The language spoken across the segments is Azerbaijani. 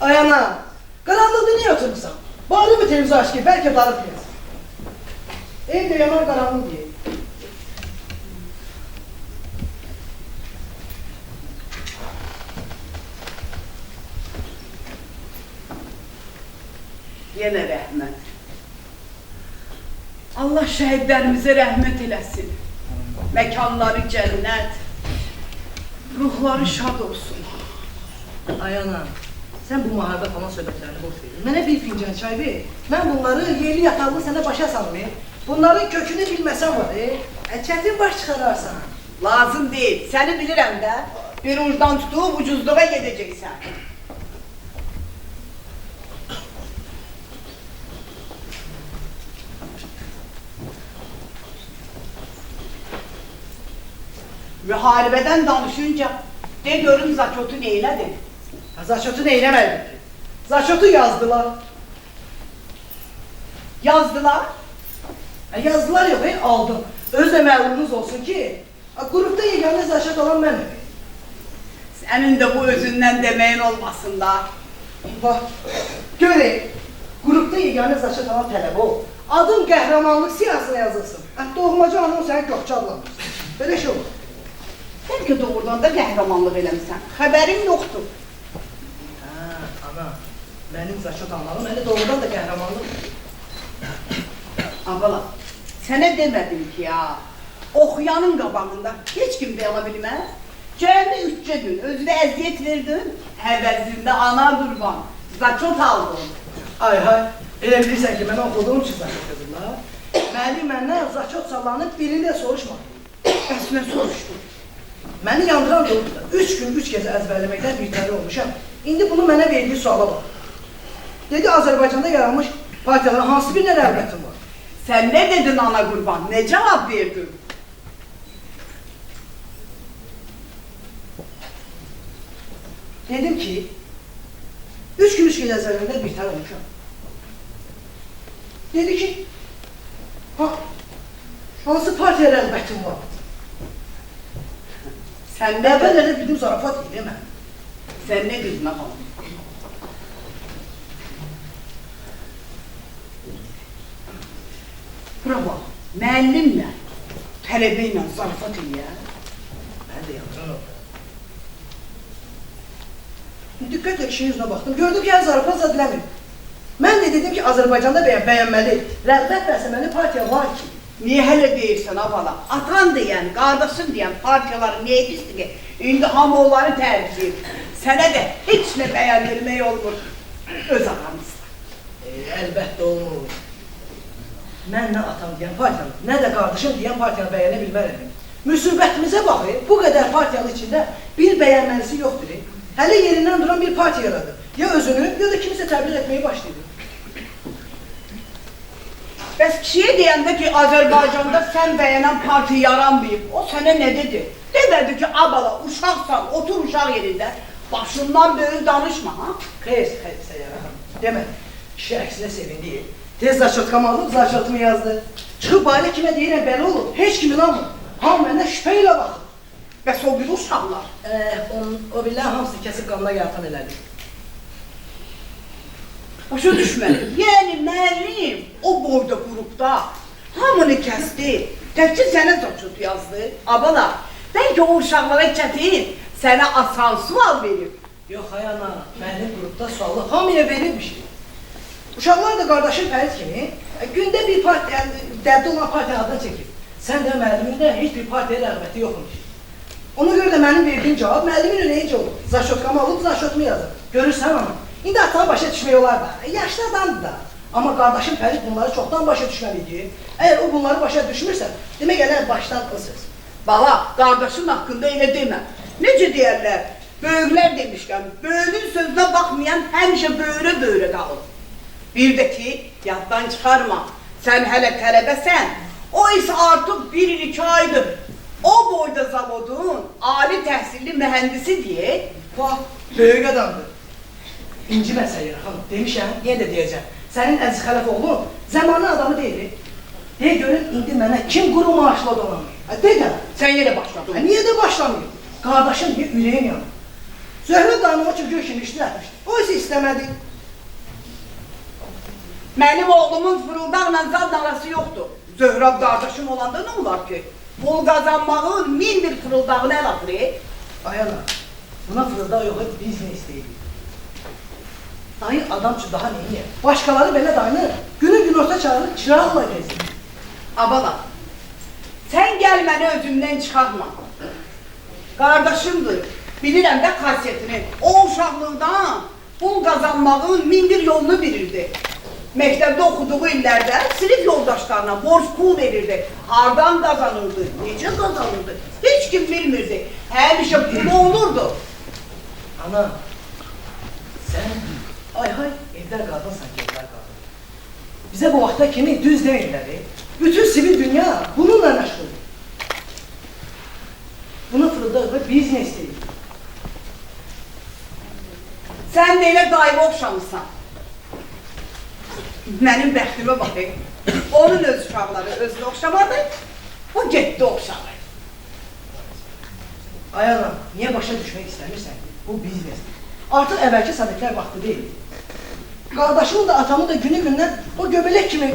Ay ana, karanlıkta niye oturmuşsan? Bari bir televizyon aç ki belki darıp yaz. Evde yaman karanlık diye. Yenə rəhmət. Allah şəhidlərimizə rəhmət eləsin. Məkanları cənnət. Ruhları şad olsun. Ay ana, sen bu mahalda falan söhbətlərini boş verin. Mənə bir fincan çay ver. Mən bunları yerli yataqlı sənə başa salmayayım. Bunların kökünü bilməsən var, çətin baş çıxararsan. Lazım deyil. Səni bilirəm də. Bir ucdan tutub ucuzluğa gedəcəksən. Müharibədən danışınca de görün Zaçotu neylədi? Zaçotu neyləmədi ki? Zaçotu yazdılar. Yazdılar. Yazdılar yok, aldım. Özde məlumunuz olsun ki, grupta yeganə zaçot olan mənim. Sənin də bu özündən deməyin olmasın da. Bax, görək, grupta yeganə zaçot olan tələb ol. Adım qəhrəmanlıq siyasına yazılsın. Doğmaca anam səni gökçe adlanırsın. Böyle şey olur. Bəlkə doğrudan da qəhrəmanlıq eləmişsən. Xəbərim yoxdur. Ana, mənim zaçot almalım, məndə doğrudan da qəhrəmanlıq. Abala, sənə demədim ki ya, oxuyanın qabağında heç kim belə bilməz. Cəmi 3 gün özünə əziyyət verdin, əvəzində ana qurban, zaçot aldın. Ay hay, elə bilirsən ki, mən oxuduğum üçün zaçot edirlər. Məni məndən zaçot sallanıb birində soruşmadı. Əsmə soruşdum. Məni yandıran da oldu da, 3 gün 3 gecə əzbərləməkdən birtəri olmuşam. İndi bunu mənə verdiyi suala bax. Dedi, Azərbaycanda yaranmış partiyaların hansı birində rəğbətin var? Sən nə dedin ana qurban, nə cavab verdin? Dedim ki, 3 gün 3 gecə əzbərləməkdən birtəri olmuşam. Dedi ki, hansı partiya rəğbətin var? Sən nə Əvvəl elə bildim zarafat deyil, mən. Sən nə dedin ağam? Bura bax, müəllimlə, tələbə ilə zarafat eləyər. Mən də yandıran oldu. Diqqətlə işin yüzünə baxdım, gördüm ki, zarafat zadiləmir. Mən də dedim ki, Azərbaycanda bəyənməli, rəğbət bəsəməli partiya var ki. Niyə hələ deyirsən abala? Atan deyən, qardaşın deyən partiyaları niyə edirsin ki? İndi hamı onları tərcih. Sənə də heç nə bəyəndirmək olmur. Öz aramızda. Əlbəttə olmur. Mən nə atam deyən partiyanı, nə də qardaşım deyən partiyanı bəyənə bilmərəm. Müsibətimizə baxır, bu qədər partiyanın içində bir bəyənməlisi yoxdur. Hələ yerindən duran bir partiya yaradır. Ya özünü, ya da kimisə təbliğ etməyi başlayır. Bəs kişiyə deyəndə ki, Azərbaycanda sən bəyənən parti yaranmayıb, o sənə nə dedi? Demədi ki, abala, uşaqsan, otur uşaq yerində, başından böyük danışma, ha? Xeyr, Səyyarəm. Demədi, kişi əksinə sevindi. Tez zaçotkamı alıb, zaçotumu yazdı. Çıxıb ailə kimə deyirəm, belə olub, heç kimi inanmır. Hamı məndən şübhə ilə baxır. Bəs o bir uşaqlar. O bilən hamısı kəsib qanına yartan elədi. Başa düşmədim. Yəni, müəllim o boyda qrupda hamını kəsdi. Təkcə sənə zaçot yazdı. Abala, bəlkə o uşaqlara çətin, sənə asan sual verir. Yox, ay ana, mənim qrupda sualı hamıya verilmiş. Uşaqlar da qardaşım Fərid kimi gündə bir partiya, dərdi olan partiya adına çəkir. Sən də müəllimin də heç bir partiya rəğbəti yoxmuş. Ona görə də mənim verdiyim cavab müəllimin ürəyincə olur. Zaşotkamı alıb, zaşotumu yazır. Görürsən ana, indi atanı başa düşmək olar da, yaşlı adamdır da. Amma qardaşım Fərid bunları çoxdan başa düşməliydi. Əgər o bunları başa düşmürsə, demək elə başdan o söz. Bala, qardaşın haqqında elə demə. Necə deyərlər? Böyüklər demişkən, böyüğün sözünə baxmayan həmişə böyrə qalır. Bir də ki, yaddan çıxarma, sən hələ tələbəsən, o isə artıq 1 il 2 aydır. O boyda zavodun ali təhsilli mühəndisi deyə. Bax, böyük adamdır. İncimə Səyyar xanım, demişəm, yenə də deyəcəm. Sənin Əziz Xələf oğlun zamanın adamı deyil. Deyə görün, indi mənə kim quru maaşla dolanır? De də. Sən yenə başladın. Niyə də başlamayım? Qardaşım bir ürəyim yanır. Zöhrə dayımı o çünki kimi işlətmişdi. O isə istəmədi. Mənim oğlumun fırıldaqla zad arası yoxdur. Zöhrab qardaşım olanda nə olar ki? Pul qazanmağın min bir fırıldağını əl atır. Ayana, buna fırıldaq yox, biznes deyil. Dayı adam üçün daha neyini? Başqaları belə dayını günü orta çağırır, çıraqla gezir. Abala, sən gəl məni özümdən çıxartma. Qardaşımdır, bilirəm də xasiyyətini. O uşaqlıqdan pul qazanmağın min bir yolunu bilirdi. Məktəbdə oxuduğu illərdə sinif yoldaşlarına borc pul verirdi. Hardan qazanırdı, necə qazanırdı, heç kim bilmirdi. Həmişə pulu olurdu. Ana, sən ay evlər qadınsan ki, evlər qadın. Bizə bu vaxta kimi düz deyirlər. Bütün sivil dünya bununla məşğuldur. Buna fırıldaq biznes deyil. Sən də elə dayıma oxşamısan. Mənim bəxtimə baxayım. Onun öz uşaqları özünə oxşamadı, o getdi oxşadı. Ay ana, niyə başa düşmək istəmirsən? Bu biznesdir. Artıq əvvəlki sadəqlər vaxtı deyil. Qardaşımın da atamın da günü-gündən o göbələk kimi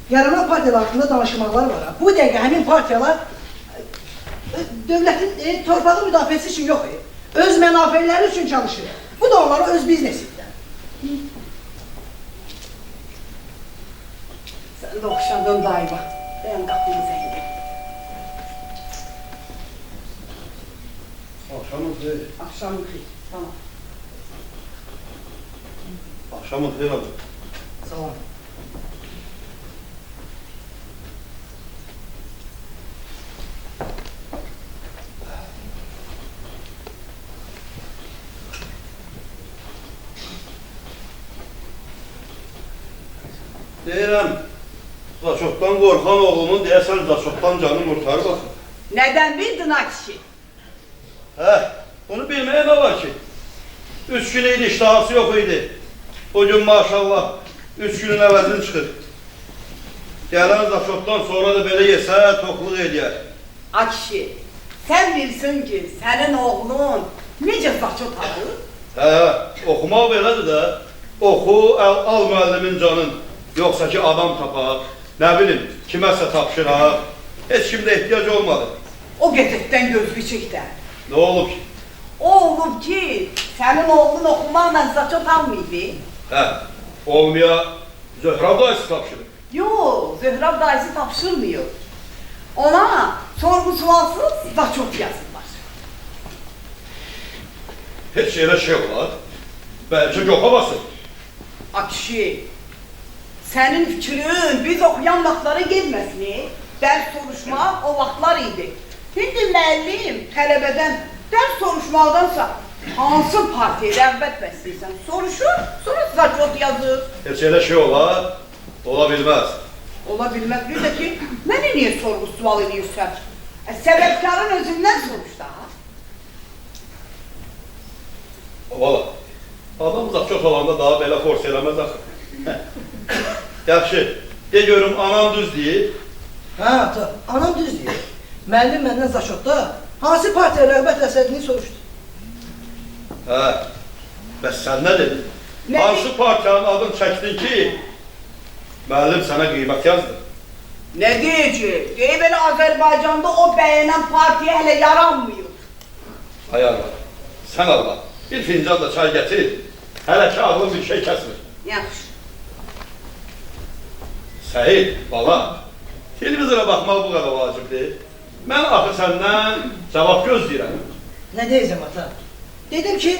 yaranan partiyalar haqqında danışmaqlar var. Bu dəqiqə həmin partiyalar dövlətin torpağı müdafiəsi üçün yox. Öz mənafeləri üçün çalışır. Bu da onlara öz biznesidir. Sən də oxşadın dayıma. Dayan qapını zəngin. Akşamın xeyir. Axşamın xeyir. Tamam. Akşamın xeyir abi. Sağ olun. Deyirəm, Zaçokdan qorxan oğlumun deyəsən Zaçokdan canı qurtarı baxın. Nədən bildin ha kişi? Bunu bilməyə nə var ki? 3 gün idi, iştahası yox idi. O gün maşallah 3 günün əvəzini çıxır. Gələn Zaçokdan sonra da belə yesə, toxluq eləyər. Ha kişi, sən bilsin ki, sənin oğlun necə zaçot alır? Oxumaq belədir də. Oxu, al müəllimin canın. Yoxsa ki, adam tapaq, nə bilim, kiməsə tapşıraq. Heç kimdə ehtiyac olmadı. O qəzetdən gözlü çəkdə. Nə olub ki? O olub ki, sənin oğlun oxumaqla zaçot almayıb. Olmaya Zöhrab dayısı tapşırır. Yox, Zöhrab dayısı tapşırmıyor. Ona sorğu-sualsız zaçot yazırlar. Heç elə şey olar. Bəlkə yoxa basın. A kişi, sənin fikrin biz oxuyan vaxtlara gelməsin. Dərs soruşmaq o vaxtlar idi. İndi müəllim tələbədən dərs soruşmaqdansa hansı partiyə rəğbət bəsləyirsən soruşur, sonra zaçot yazır. Heç elə şey olar, ola bilməz. Ola bilməz. Bir də ki, mənə niyə sorğu-sual edirsən? Səbəbkarın özündən soruş da. Valla, adam zaçot olanda daha belə force eləməz axı. Yaxşı, de görüm, anam düz deyir. Ata, anam düz deyir. Müəllim məndən zaçotda hansı partiya rəğbət əsədini soruşdu. Bəs sən nə dedin? Nə Hansı partiyanın adını çəkdin ki, müəllim sənə qiymət yazdı? Nə deyəcək? Deyib elə Azərbaycanda o bəyənən partiyə hələ yaranmıyor. Ay Allah, sən Allah, bir fincan da çay gətir, hələ ki ağlım bir şey kəsmir. Yaxşı. Səhid, bala, televizora baxmaq bu qədər vacibdir. Mən axı səndən cavab gözləyirəm. Nə deyəcəm ata? Dedim ki,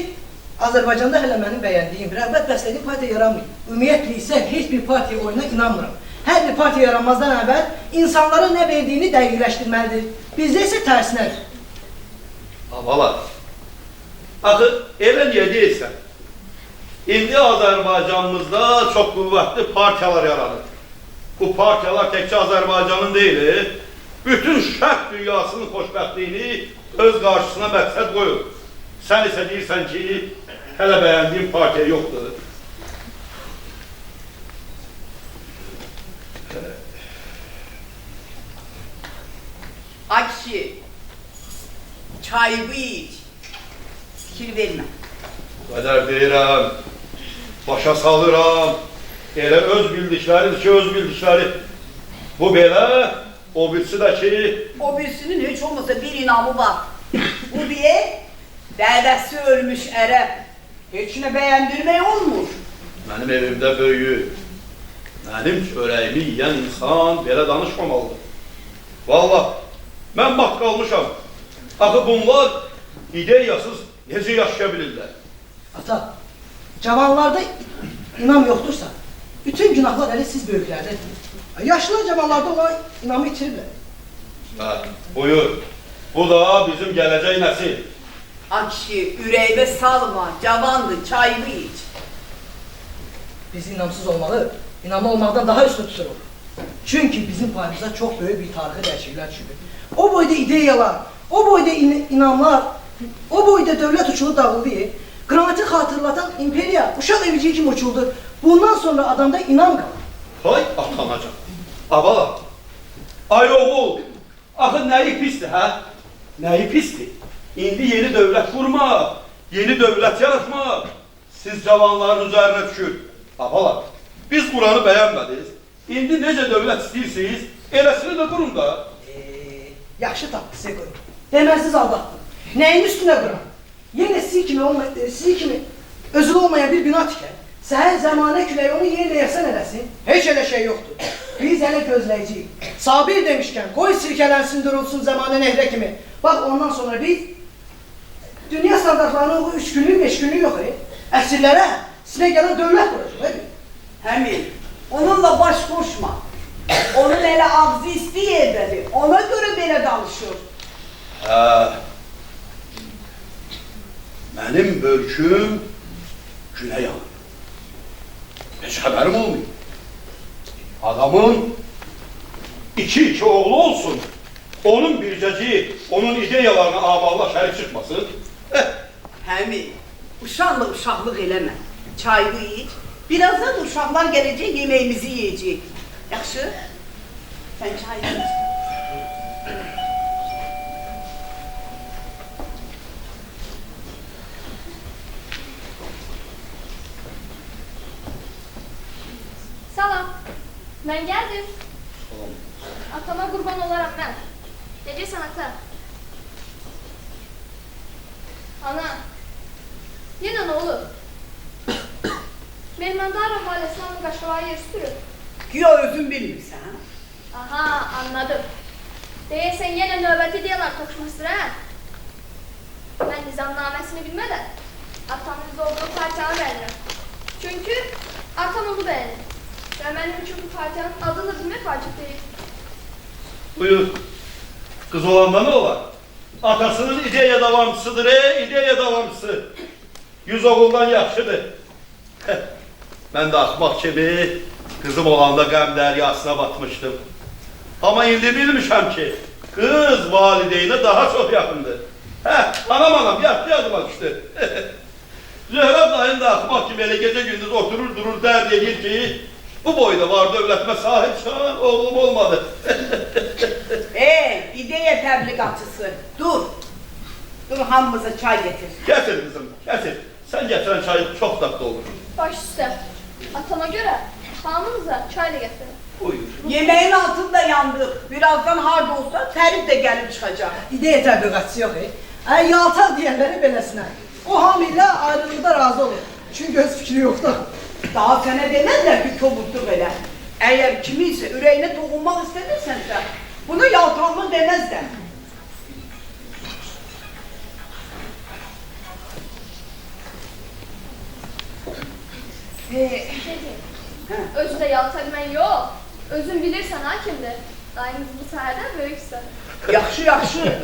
Azərbaycanda hələ mənim bəyəndiyim rəğbət bəslədiyim partiya yaranmıyor. Ümumiyyətlə isə heç bir partiya oyuna inanmıram. Hər bir partiya yaranmazdan əvvəl insanlara nə verdiyini dəqiqləşdirməlidir. Bizdə isə tərsinədir. Abala, axı elə niyə deyirsən? İndi Azərbaycanımızda çox qüvvətli partiyalar yaranır. Bu partiyalar təkcə Azərbaycanın deyil, bütün şərq dünyasının xoşbəxtliyini öz qarşısına məqsəd qoyur. Sən isə deyirsən ki, hələ bəyəndiyin partiya yoxdur. Ay kişi, çayımı iç. Fikir vermə. Bu qədər deyirəm, başa salıram. Elə öz bildikləridir ki, öz bildikləri. Bu belə, o birisi də ki... O birisinin heç olmasa bir inamı var. Bu bir, dədəsi ölmüş ərəb. Heç nə bəyəndirmək olmur. Mənim evimdə böyüyür. Mənim çörəyimi yiyən insan belə danışmamalıdır. Vallahi, mən mat qalmışam. Axı bunlar ideyasız necə yaşaya bilirlər? Ata, cavanlarda inam yoxdursa, bütün günahlar elə siz böyüklərdədir. Yaşlılar cavanlarda olan inamı itiriblər. Hə, buyur. Bu da bizim gələcək nəsil. Ay kişi, ürəyimə salma, cavandır, çayımı iç. Biz inamsız olmalı, inamlı olmaqdan daha üstün tuturuq. Çünki bizim payımıza çox böyük bir tarixi dəyişikliklər düşüb. O boyda ideyalar, o boyda inamlar, o boyda dövlət uçulu dağıldı. Qranati xatırlatan imperiya uşaq evciyi kimi uçuldu. Bundan sonra adamda inam qalır. Hay atanacaq. Abala, ay oğul, axı nəyi pisdir, hə? Nəyi pisdir? İndi yeni dövlət qurmaq, yeni dövlət yaratmaq siz cavanların üzərinə düşür. Abala, biz buranı bəyənmədik. İndi necə dövlət istəyirsiniz, eləsini də qurun da. Yaxşı tapdı sizə qoyun. Deməsiz aldatdım. Nəyin üstünə quran? Yenə sizi kimi özülü olmayan bir bina tikər. Səhər zəmanə küləyi onu yerlə yəsən eləsin. Heç elə şey yoxdur. Biz hələ gözləyəcəyik. Sabir demişkən, qoy sirkələnsin, durulsun zəmanə nehrə kimi. Bax, ondan sonra biz dünya standartlarının o 3 günlük, 5 günlük yox. Əsirlərə sinə gələn dövlət quracaq. Həmin, onunla baş qoşma. Onun elə ağzı isti yerdədir. Ona görə belə danışır. Hə, mənim bölküm günə yanır. Heç xəbərim olmuyor. Adamın iki oğlu olsun, onun bircəci, onun ideyalarına aballa şərik çıxmasın. Həmin, uşaqlıq eləmə. Çayını iç. Birazdan uşaqlar gələcək, yeməyimizi yiyəcək. Yaxşı? Sən çayını iç. Salam, mən gəldim. Atama qurban olaram mən. Necəsən ata? Ana, yenə nə olur? Mehmandarov ailəsinin onu Qaşqavaya yer sürüb. Güya özün bilmirsən. Aha, anladım. Deyəsən yenə növbəti ideyalar toxuşmasıdır, hə? Mən nizamnaməsini bilmədən atamın olduğu partiyanı bəyənirəm. Çünki atam onu bəyənir. Və mənim üçün bu partiyanın adını bilmək vacib deyil. Buyur, qız olanda nə olar? Atasının ideya davamçısıdır, ideya davamçısı. 100 oğuldan yaxşıdır. Mən də axmaq kimi qızım olanda qəm dəryasına batmışdım. Amma indi bilmişəm ki, qız valideynə daha çox yaxındır. Anam, yaxşı yadıma düşdü. Zöhrəb dayın da axmaq kimi elə gecə gündüz oturur, durur, dərd edir ki, bu boyda var dövlətimə sahibsən, oğlum olmadı. İdeya təbliğatçısı, dur. Dur, hamımıza çay getir. Gətir qızım, gətir. Sən gətirən çay çox dadlı olur. Baş üstə. Atama görə hamınıza çayla gətirin. Buyur. Yeməyin altında yandık. Birazdan harda olsa tərif də gəlib çıxacaq. İdeya təbliğatçısı yox. Yaltaq deyənləri beləsinə. O hamı ilə ayrılıqda razı olur. Çünki öz fikri yoxdur. Daha sənə deməzlər ki, kobudluq elə. Əgər kiminsə ürəyinə toxunmaq istəmirsənsə, buna yaltaqlıq deməzlər. Özü də yalta bilmən yox. Özün bilirsən ha kimdir? Dayımız bu sahədən böyüksə. Yaxşı, yaxşı.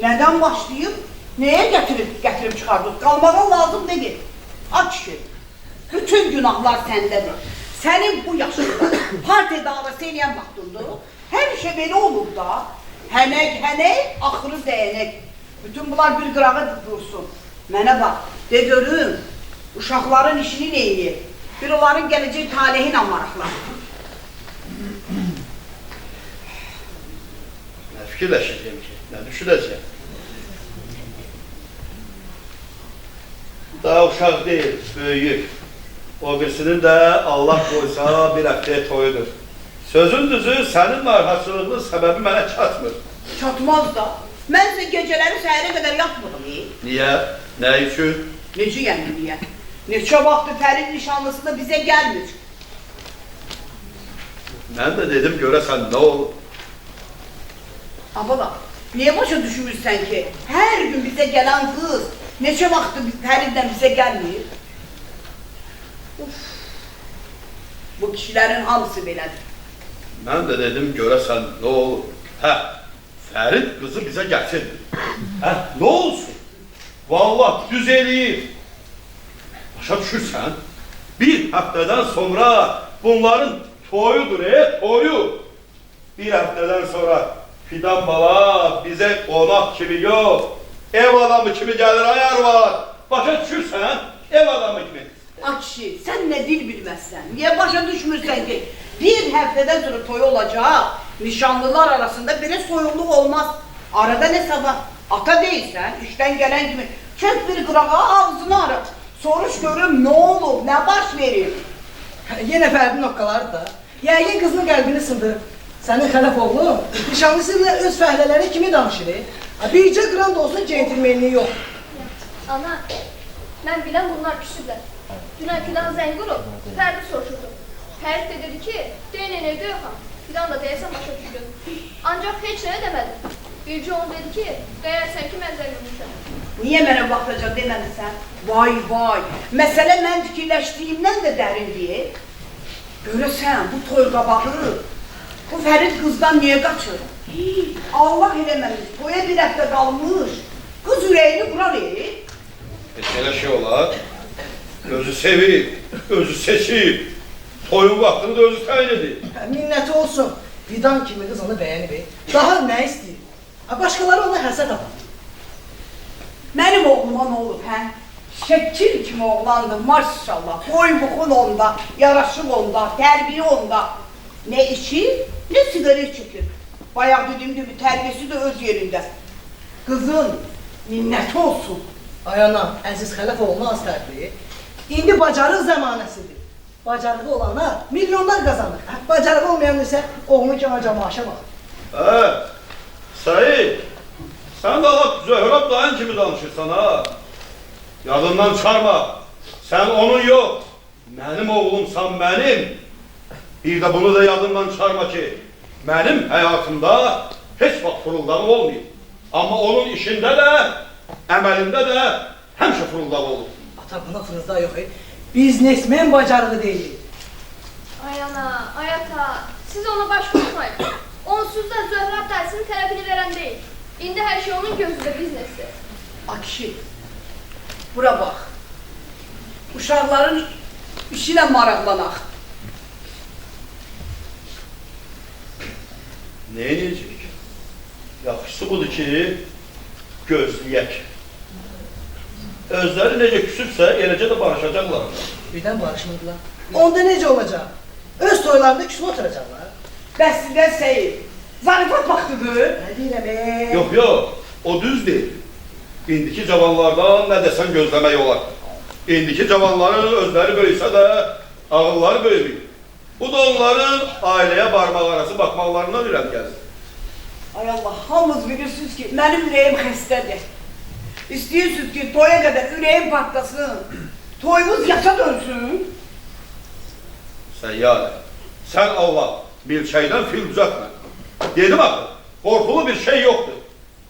Nədən başlayıb? Nəyə gətirib çıxardıq? Qalmağa lazım deyil. Aç ki, bütün günahlar səndədir. Sənin bu yaşında partiya davası eləyən vaxtındır. Həmişə belə olur da. Hənək, axırı dəyənək. Bütün bunlar bir qırağa dursun. Mənə bax, de görüm, uşaqların işini neyini? Bir onların gələcək talehi ilə maraqlar. Nə fikirləşəcəyim ki, nə düşünəcəyim? Daha uşaq deyil, böyük. O birisinin də Allah qoysa bir həftəyə toyudur. Sözün düzü, sənin narahatçılığının səbəbi mənə çatmır. Çatmaz da. Mən sizə gecələri səhərə qədər yatmıram. Niyə? Nə üçün? Necə yəni niyə? Neçə vaxtı Fərid nişanlısı da bizə gəlmir. Mən də dedim, görəsən nə olur? Abala, niyə başa düşmürsən ki, hər gün bizə gələn qız neçə vaxtı Fəridlə bizə gəlmir? Uf, bu kişilərin hamısı belədir. Mən də dedim, görəsən nə olur? Hə, Fərid qızı bizə gətirdi. Hə, nə olsun? Vallahi düz eləyir. Başa düşürsən? Bir həftədən sonra bunların toyudur, toyu. Bir həftədən sonra Fidan bala bizə qonaq kimi yox, ev adamı kimi gəlir, ayar var. Başa düşürsən? Ev adamı kimi. Akşi, sən nə dil bilməzsən? Niyə başa düşmürsən ki, bir həftədən sonra toy olacaq, nişanlılar arasında belə soyuqluq olmaz. Arada nə sabah? Ata deyilsən, işdən gələn kimi çök bir qırağa ağzını arat. Soruş görüm nə olub, nə baş verir? Yenə Fərdin oqqaları da. Yəqin qızın qəlbini sındırıb. Sənin xələf oğlun, nişanlısıyla öz fəhlələri kimi danışır. Bircə qram da olsun centilmenliyi yox. Ana, mən bilən bunlar küsüblər. Dünən Fidan zəng qurub, Fərdi soruşurdu. Fərid də dedi ki, deyən evdə yoxam. Fidan da deyəsən başa düşdüm. Ancaq heç nəyə demədim. Bircə onu dedi ki, deyərsən ki, mən zəng qurmuşam. Niyə mənə baxacaq deməlisən? Vay vay, məsələ mən fikirləşdiyimdən də dərindir. Görəsən, bu toy qabağı, bu Fərid qızdan niyə qaçır? Allah eləməmiş, toya bir həftə qalmış, qız ürəyini qurar Elə şey olar. Özü sevir, özü seçir. Toyun vaxtını da özü təyin edir. Minnəti olsun, Fidan kimi qız onu bəyənib. Daha nə istəyir? Başqaları ona həsəd apar. Mənim oğluma nə olub, hə? Şəkil kimi oğlandır, maşallah. Boy buxun onda, yaraşıq onda, tərbiyə onda. Nə içir, nə sigaret çəkir. Bayaq dediyim gibi tərbiyəsi də öz yerində. Qızın minnəti olsun. Ay ana, əziz xələf oğluna az tərbiyə. İndi bacarıq zəmanəsidir. Bacarığı olanlar milyonlar qazanır. Bacarığı olmayan isə oğlunu kemaca maaşa baxır. Sayın, sən də lap Zöhrab dayın kimi danışırsan ha. Yadından çıxarma. Sən onun yox, mənim oğlumsan mənim. Bir də bunu da yadından çıxarma ki, mənim həyatımda heç vaxt fırıldağı olmayıb. Amma onun işində də, əməlində də həmişə fırıldağı olur. Ata buna fırıldağı yox, biznesmen bacarığı deyil. Ay ana, ay ata, siz ona baş tutmayın. Onsuz da Zöhrab dayısının tərəfini verən deyil. İndi hər şey onun gözündə biznesi. Akşi, bura bax. Uşaqların işi ilə maraqlanaq. Ne edəcək? Yaxşısı budur ki, gözləyək. Özləri necə küsübsə, eləcə də barışacaqlar. Birdən barışmadılar. Onda necə olacaq? Öz toylarında küsüb oturacaqlar. Bəs sizə seyir, zarifat vaxtıdır. Nə deyirəm, Yox, yox, o düz deyil. İndiki cavanlardan nə desən gözləmək olar. İndiki cavanların özləri böyüsə də, ağılları böyümür. Bu da onların ailəyə barmaq arası baxmaqlarından irəli gəlir. Ay Allah, hamınız bilirsiniz ki, mənim ürəyim xəstədir. İstəyirsiniz ki, toya qədər ürəyim partlasın, toyumuz yaşa dönsün. Səyyarə, sən Allah, bir şeydən fil düzətmə. Dedim axı, qorxulu bir şey yoxdur.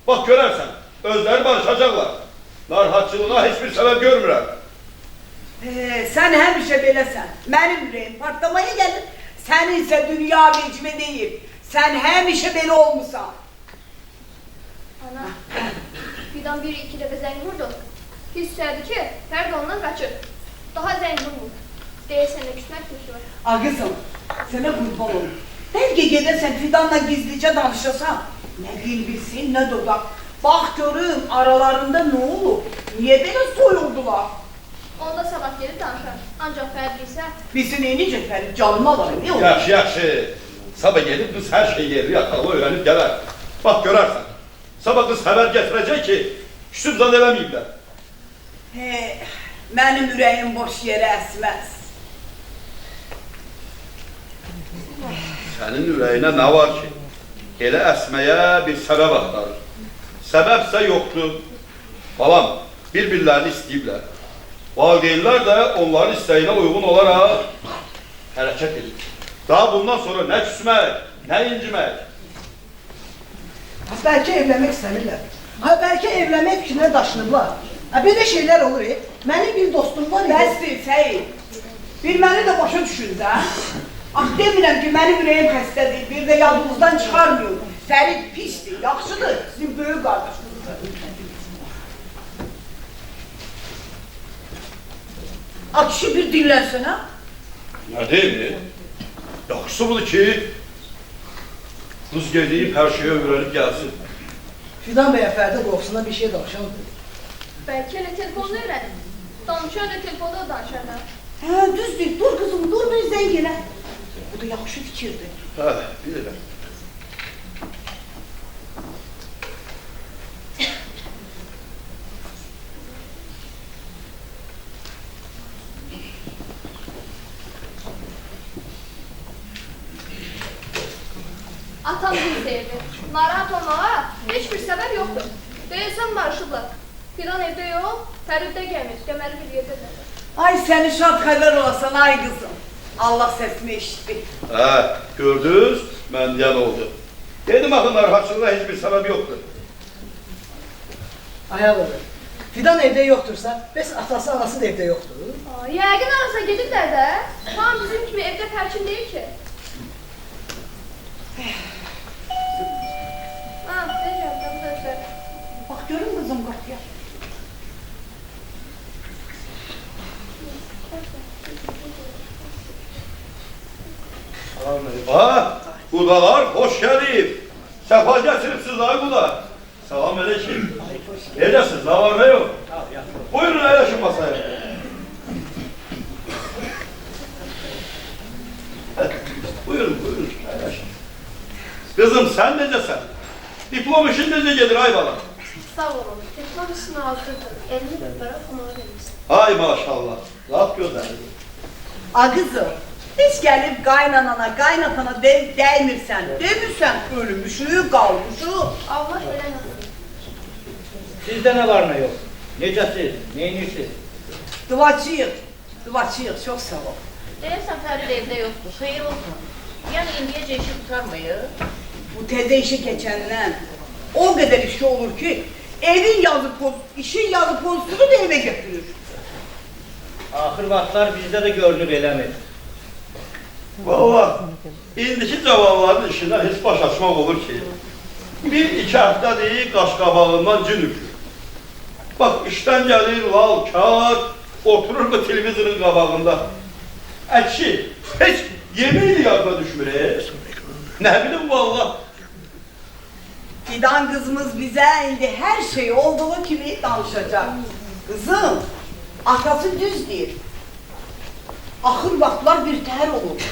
Bax, görərsən, özləri barışacaqlar. Narahatçılığa heç bir səbəb görmürəm. Sən həmişə beləsən, mənim ürəyim partlamaya gəlir, Sənin isə dünya vecimə deyil. Sən həmişə belə olmusan. Ana, Fidan bir iki dəfə zəng vurdu. Hiss etdi ki, Fərid ondan qaçır. Daha zəng vurmur. Deyirsən də küsmək köşü var. A qızım, sənə qurban olum. Bəlkə gedəsən Fidanla gizlicə danışasan. Nə dil bilsin, nə dodaq. Bax görüm, aralarında nə olub? Niyə belə soyuldular? Onda sabah gelib danışar. Ancaq Fərid isə Bilsin necə Fərid, canımı alayım, ne olur? Yaxşı, yaxşı. Sabah gelip kız her şeyi yeri yatağı öğrenip gelir. Bak görersen. Sabah kız haber getirecek ki küsüp zadelemeyipler. He, mənim ürəyim boş yerə əsməz. Senin yüreğine ne var ki? Elə əsməyə bir səbəb axtarır. Səbəbsə yoxdur. Balam, bir-birlərini istəyiblər. Valideynlər də onların istəyinə uyğun olaraq hərəkət edir. Daha bundan sonra nə küsmək, nə incimək. Bəlkə evlənmək istəmirlər. Bəlkə evlənmək fikrinə daşınıblar. Belə şeylər olur. Mənim bir dostum var. Bəsdir, Səyid. Bir məni də başa düşün də. Demirəm ki, mənim ürəyim xəstədir, bir də yadınızdan çıxarmıyor. Fərid pisdir, yaxşıdır, sizin böyük qardaşınızdır. Kişi bir dinlənsin, ha? Nə deyil? Yaxşısı budur ki, kız gedib hər şeyə öyrənib gəlsin. Fidan bəyə Fərdin qorxusuna bir şey danışandır. bəlkə elə telefonla öyrənir. Danışar da telefonda da danışarlar. Hə, düzdür, dur qızım, dur bir zəng elə. Bu da yaxşı fikirdir. Hə, bilirəm. Atam bizi sevdi. Narahat olmağa hiçbir sebep yoktu. Değilsen barışıblar. Fidan evde yok, Fərid də gəlmir. Deməli bir yerdədir. Ay səni şad xəbər olasan, ay qızım. Allah səsimi eşitdi. Hə, gördünüz, mən deyən oldu. Dedim axı narahatçılığa heç bir səbəb yoxdur. Ayaq olur. Fidan evdə yoxdursa, bəs atası, anası da evdə yoxdur. Yəqin arasa gediblər də. Tam bizim kimi evdə tərkin deyil ki. Deyəcəm, bu da özləri. Bax görün qızım qapıya. Ha, budalar hoş gelip. Sefa getiripsiz ay buda. Selam aleyküm. Necəsiz, ne var ne yok? Buyurun əyləşin masaya. Buyurun, buyurun əyləşin. Kızım sen necəsən? Diplom işin necə gedir ay bala? Sağ olun. Telefon işini aldırdım. 50 bin para ona vermişsin. Ay maşallah. Rahat gözlərim. A qızım, heç gəlib qaynanana, qaynatana dəymirsən, demirsən ölmüşü, qalmışı. Allah öyle nasıl? Sizdə nə var nə yox? Necəsiz? Neyinirsiniz? Duvaçıyıq, çox sağ ol. Deyirsən Fərid evdə yoxdur, xeyir olsun. Yəni indiyəcə işi tutarmayır. Bu təzə işi keçəndən o qədər işi olur ki, evin yazı işin yazı pozisunu da evə götürür. Axır vaxtlar bizdə də görünür eləmir. Valla, indiki cavanların işindən heç baş açmaq olur ki, bir-iki həftə deyil, qaşqabağından cin üfür. Bax, işdən gəlir, lal, kar, oturur mu televizorun qabağında. Əki, heç yemeği yadına düşmür, Nə bilim valla. Fidan qızımız bizə indi hər şey olduğu kimi danışacaq. Qızım, atası düz deyir. Axır vaxtlar bir təhər olur.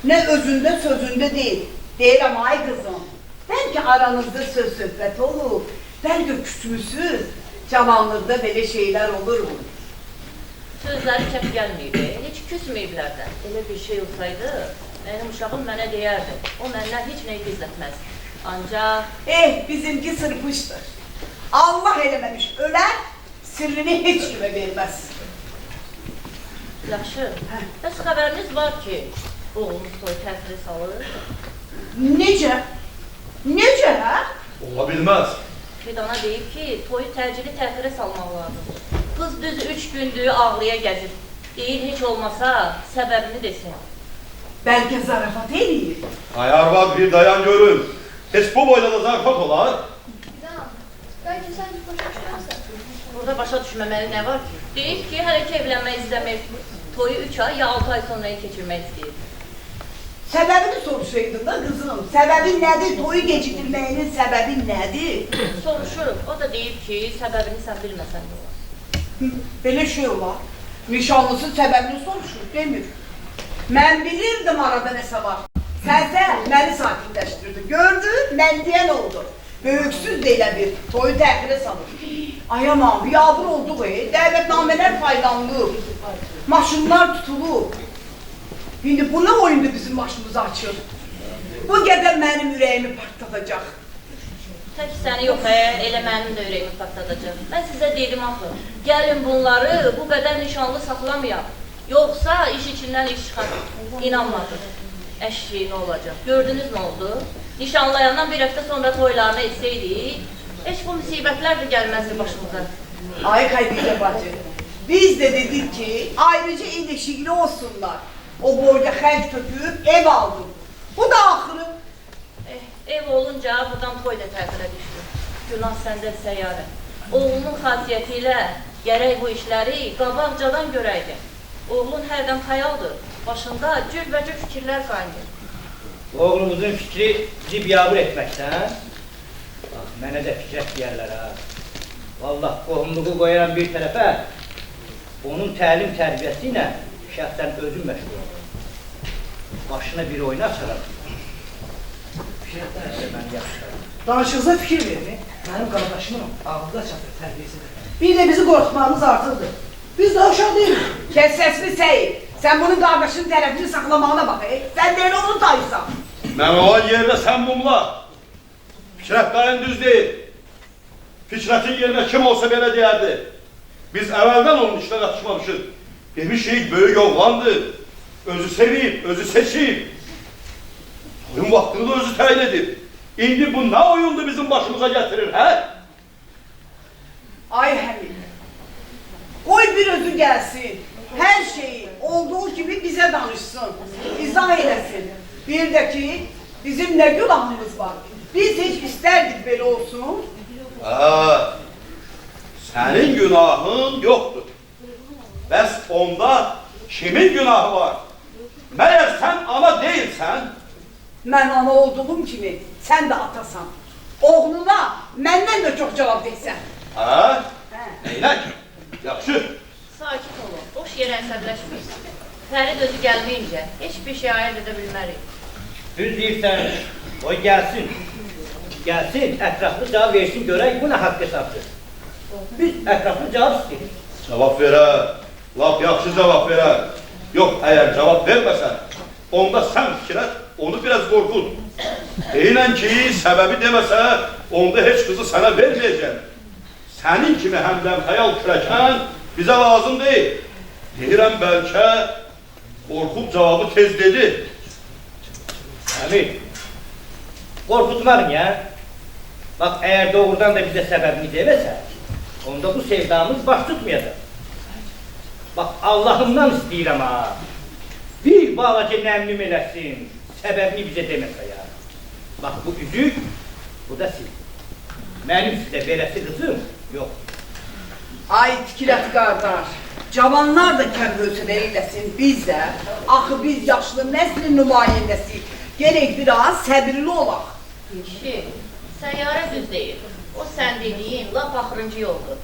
Nə özündə, sözündə deyil. Deyirəm, ay qızım, bəlkə aranızda söz söhbət olur, bəlkə küsmüsüz, cavanlıqda belə şeylər olur mu? Sözləri çəp gəlməyib, heç küsməyiblər də. Elə bir şey olsaydı, mənim uşağım mənə deyərdi. O məndən heç nəyi gizlətməz. Ancaq... Bizimki sırpışdır. Allah eləməmiş, ölən sirrini heç kimə verməz. Yaxşı, bəs xəbəriniz var ki, oğlumuz toy təsiri salır. Necə? Necə, hə? Ola bilməz. Fidana deyib ki, toyu təcili təxirə salmaq lazımdır. Qız düz 3 gündür ağlıya gəzir. Deyir, heç olmasa səbəbini desin. Bəlkə zarafat eləyir. Ay arvad bir dayan görün. Heç bu boyda da zarfat olar. Fidan, belki sen hiç başa düşmezsen. Burada başa düşməməli nə var ki? Deyib ki, hələ ki evlənmək istəmir. Toyu 3 ay ya 6 ay sonra keçirmək istəyir. Səbəbini soruşaydın da qızım. Səbəbi nədir? Toyu gecikdirməyinin səbəbi nədir? Soruşuruq. O da deyib ki, səbəbini sən bilməsən də olar. Belə şey olar. Nişanlısı səbəbini soruşur, demir. Mən bilirdim arada nəsə var. Sənsə məni sakinləşdirdi. Gördün, mən deyən oldu. Böyüksüz də elə bir toyu təxirə salır. Ay aman, biabır olduq, dəvətnamələr faydalanıb. Maşınlar tutulub. İndi bu nə oyundu bizim başımızı açır? Bu qədər mənim ürəyimi partladacaq. Tək səni yox, elə mənim də ürəyimi partladacaq. Mən sizə dedim axı, gəlin bunları bu qədər nişanlı saxlamayaq. Yoxsa iş içindən iş çıxar. İnanmadım. Əşki nə olacaq? Gördünüz nə oldu? Nişanlayandan bir həftə sonra toylarına etsəydik, heç bu müsibətlər də gəlməzdi başımıza. Ay Xədicə bacı, biz de dedik ki ayrıca ilişikli olsunlar. O boyda xərc töküb ev aldım. Bu da axırı. Ev olunca buradan toy da təxirə düşdü. Günah səndə səyyarə. Oğlunun xasiyyəti ilə gərək bu işləri qabaqcadan görəydi. Oğlun hərdən xəyaldır. Başında cürbəcür fikirlər qaynayır. Oğlumuzun fikri bizi biabır etməkdən. Bax, mənə də fikrət deyərlər ha. Vallahi qohumluğu qoyaram bir tərəfə, onun təlim tərbiyəsi ilə şəxsən özüm məşğul olum. Başına bir oyuna açaram. Mən yaxşılarım. Danışığınıza fikir verin. Mənim qardaşımın ağzına çatır tərbiyəsidir. Bir de bizi qorxutmağınız artıqdır. Biz daha uşaq deyilik. Kes sesini Seyit. Sen bunun kardeşinin tərəfini saklamağına bak. Sen de öyle onu dayısan. Mən olan yerdə sən mumla. Fikrət dayın düz deyil. Fikrətin yerine kim olsa belə deyərdi. Biz əvvəldən onun işlə qatışmamışıq. Demişik, böyük oğlandır. Özü sevib, özü seçib. Oyun vaxtını da özü təyin edib. İndi bu nə oyundu bizim başımıza gətirir, hə? Ay Həmid. Koy bir özü gelsin. Her şeyi olduğu gibi bize danışsın. İzah eylesin. Bir de ki bizim ne günahımız var. Biz hiç isterdik böyle olsun. Sənin günahın yoxdur. Bəs onda kimin günahı var? Məyər sən ana deyilsən? Ben ana olduğum kimi sen de atasan. Oğluna benden de çok cevap versen. Hə? Neylək? Yaxşı. Sakit olun, boş yerə əsəbləşməyin. Fərid özü gəlməyincə heç bir şey ayırt edə bilmərik. Düz deyirsən, o gəlsin. Gəlsin, ətraflı cavab versin, görək bu nə haqq hesabdır. Biz ətraflı cavab istəyirik. Cavab verər, lap yaxşı cavab verər. Yox, əgər cavab verməsən, onda sən fikrət, onu biraz qorxud. Deyilən ki, səbəbi deməsə, onda heç qızı sənə verməyəcəm. Sənin kimi həmdən xəyal kürəkən bizə lazım deyil. Deyirəm bəlkə, qorxub cavabı tez dedi. Əmir, qorxutmarın ya. Bax, əgər doğrudan da bizə səbəbini deməsə, onda bu sevdamız baş tutmayacaq. Bax, Allahımdan istəyirəm ha. Bir balaca nəmlim eləsin, səbəbini bizə deməsə ya. Bax, bu üzük, bu da siz. Mənim sizə verəsi qızım yox. Ay Fikret kardeş. Cavanlar da kəmbösədə eyləsin biz də. Axı biz yaşlı nəslin nümayəndəsiyik. Gerek biraz səbirli olaq. Kişi, səyyarə düz deyir. O sən dediyin lap axırıncı yoldur.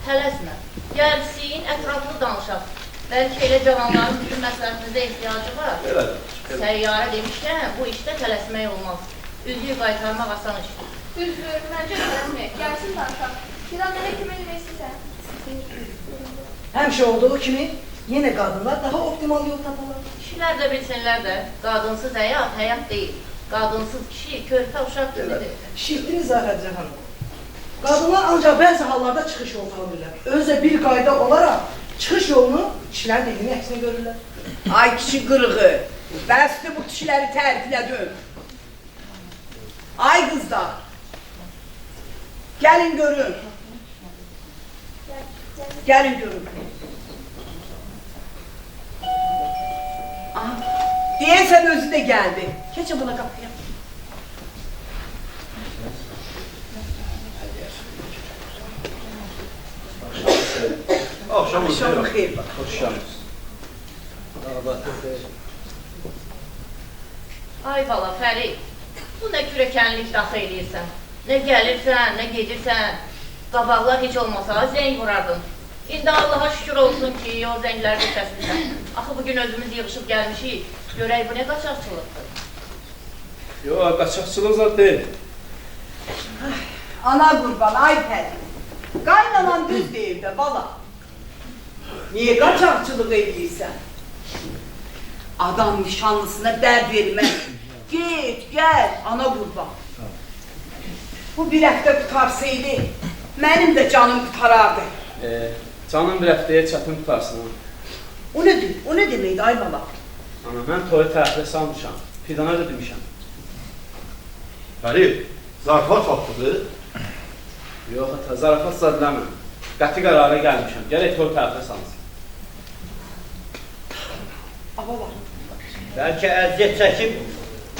Tələsmə, gəlsin, ətraflı danışaq. Bəlkə elə cavanların bütün məsləhətinizə ehtiyacı var. Elədir. Səyyarə demişkən, bu işdə tələsmək olmaz. Üzüyü qaytarmaq asan işdir. Düzdür, bence tələsməyək. Gəlsin danışaq. Fidan nereye kime neyse. Həmişə olduğu kimi yine qadınlar daha optimal yol taparlar. Kişilər də bilsinlər də, qadınsız həyat, həyat deyil. Qadınsız kişi, körpə uşaq kimidir. Şiddiniz Zahra Hanım. Qadınlar ancaq bəzi hallarda çıxış yolu tapırlar. Özü bir qayda olaraq çıxış yolunu kişilərin dediyinin əksini görürlər. Ay kişi qırığı. Bəsdir bu kişiləri təriflədin. Ay kızlar. Gelin görün. Gelin görün. Aha. Deyəsən özü də gəldi. Keçin buna qapıya. Akşam Akşamın xeyir bax. Hoş geldiniz. Ay bala Fərid, bu nə kürəkənlik daxil eləyirsən? Nə gəlirsən, nə gedirsən, qabaqlar heç olmasa zəng vurardın. İndi Allaha şükür olsun ki, o zəngləri də kəsmirsən. Axı bugün özümüz yığışıb gəlmişik, görək bu nə qaçaqçılıqdır? Yox, qaçaqçılıq zad deyil. Ana qurban, ay Fərid. Qaynanan düz deyir də bala. Niyə qaçaqçılıq eləyirsən? Adam nişanlısına dərd verməz. Get, gəl, ana qurban. Bu bir həftə qutarsaydı, mənim də canım qutarardı. Canım bir həftəyə çətin tutarsın. O nədir? O nə deməkdir ay bala? Ana, mən toyu təxirə salmışam. Fidana da demişəm. Fərid, zarfat vaxtıdır. Yox, ata, zarafat zad eləməm. Qəti qərara gəlmişəm. Gərək toyu təxirə salsın. Abala. Bəlkə əziyyət çəkib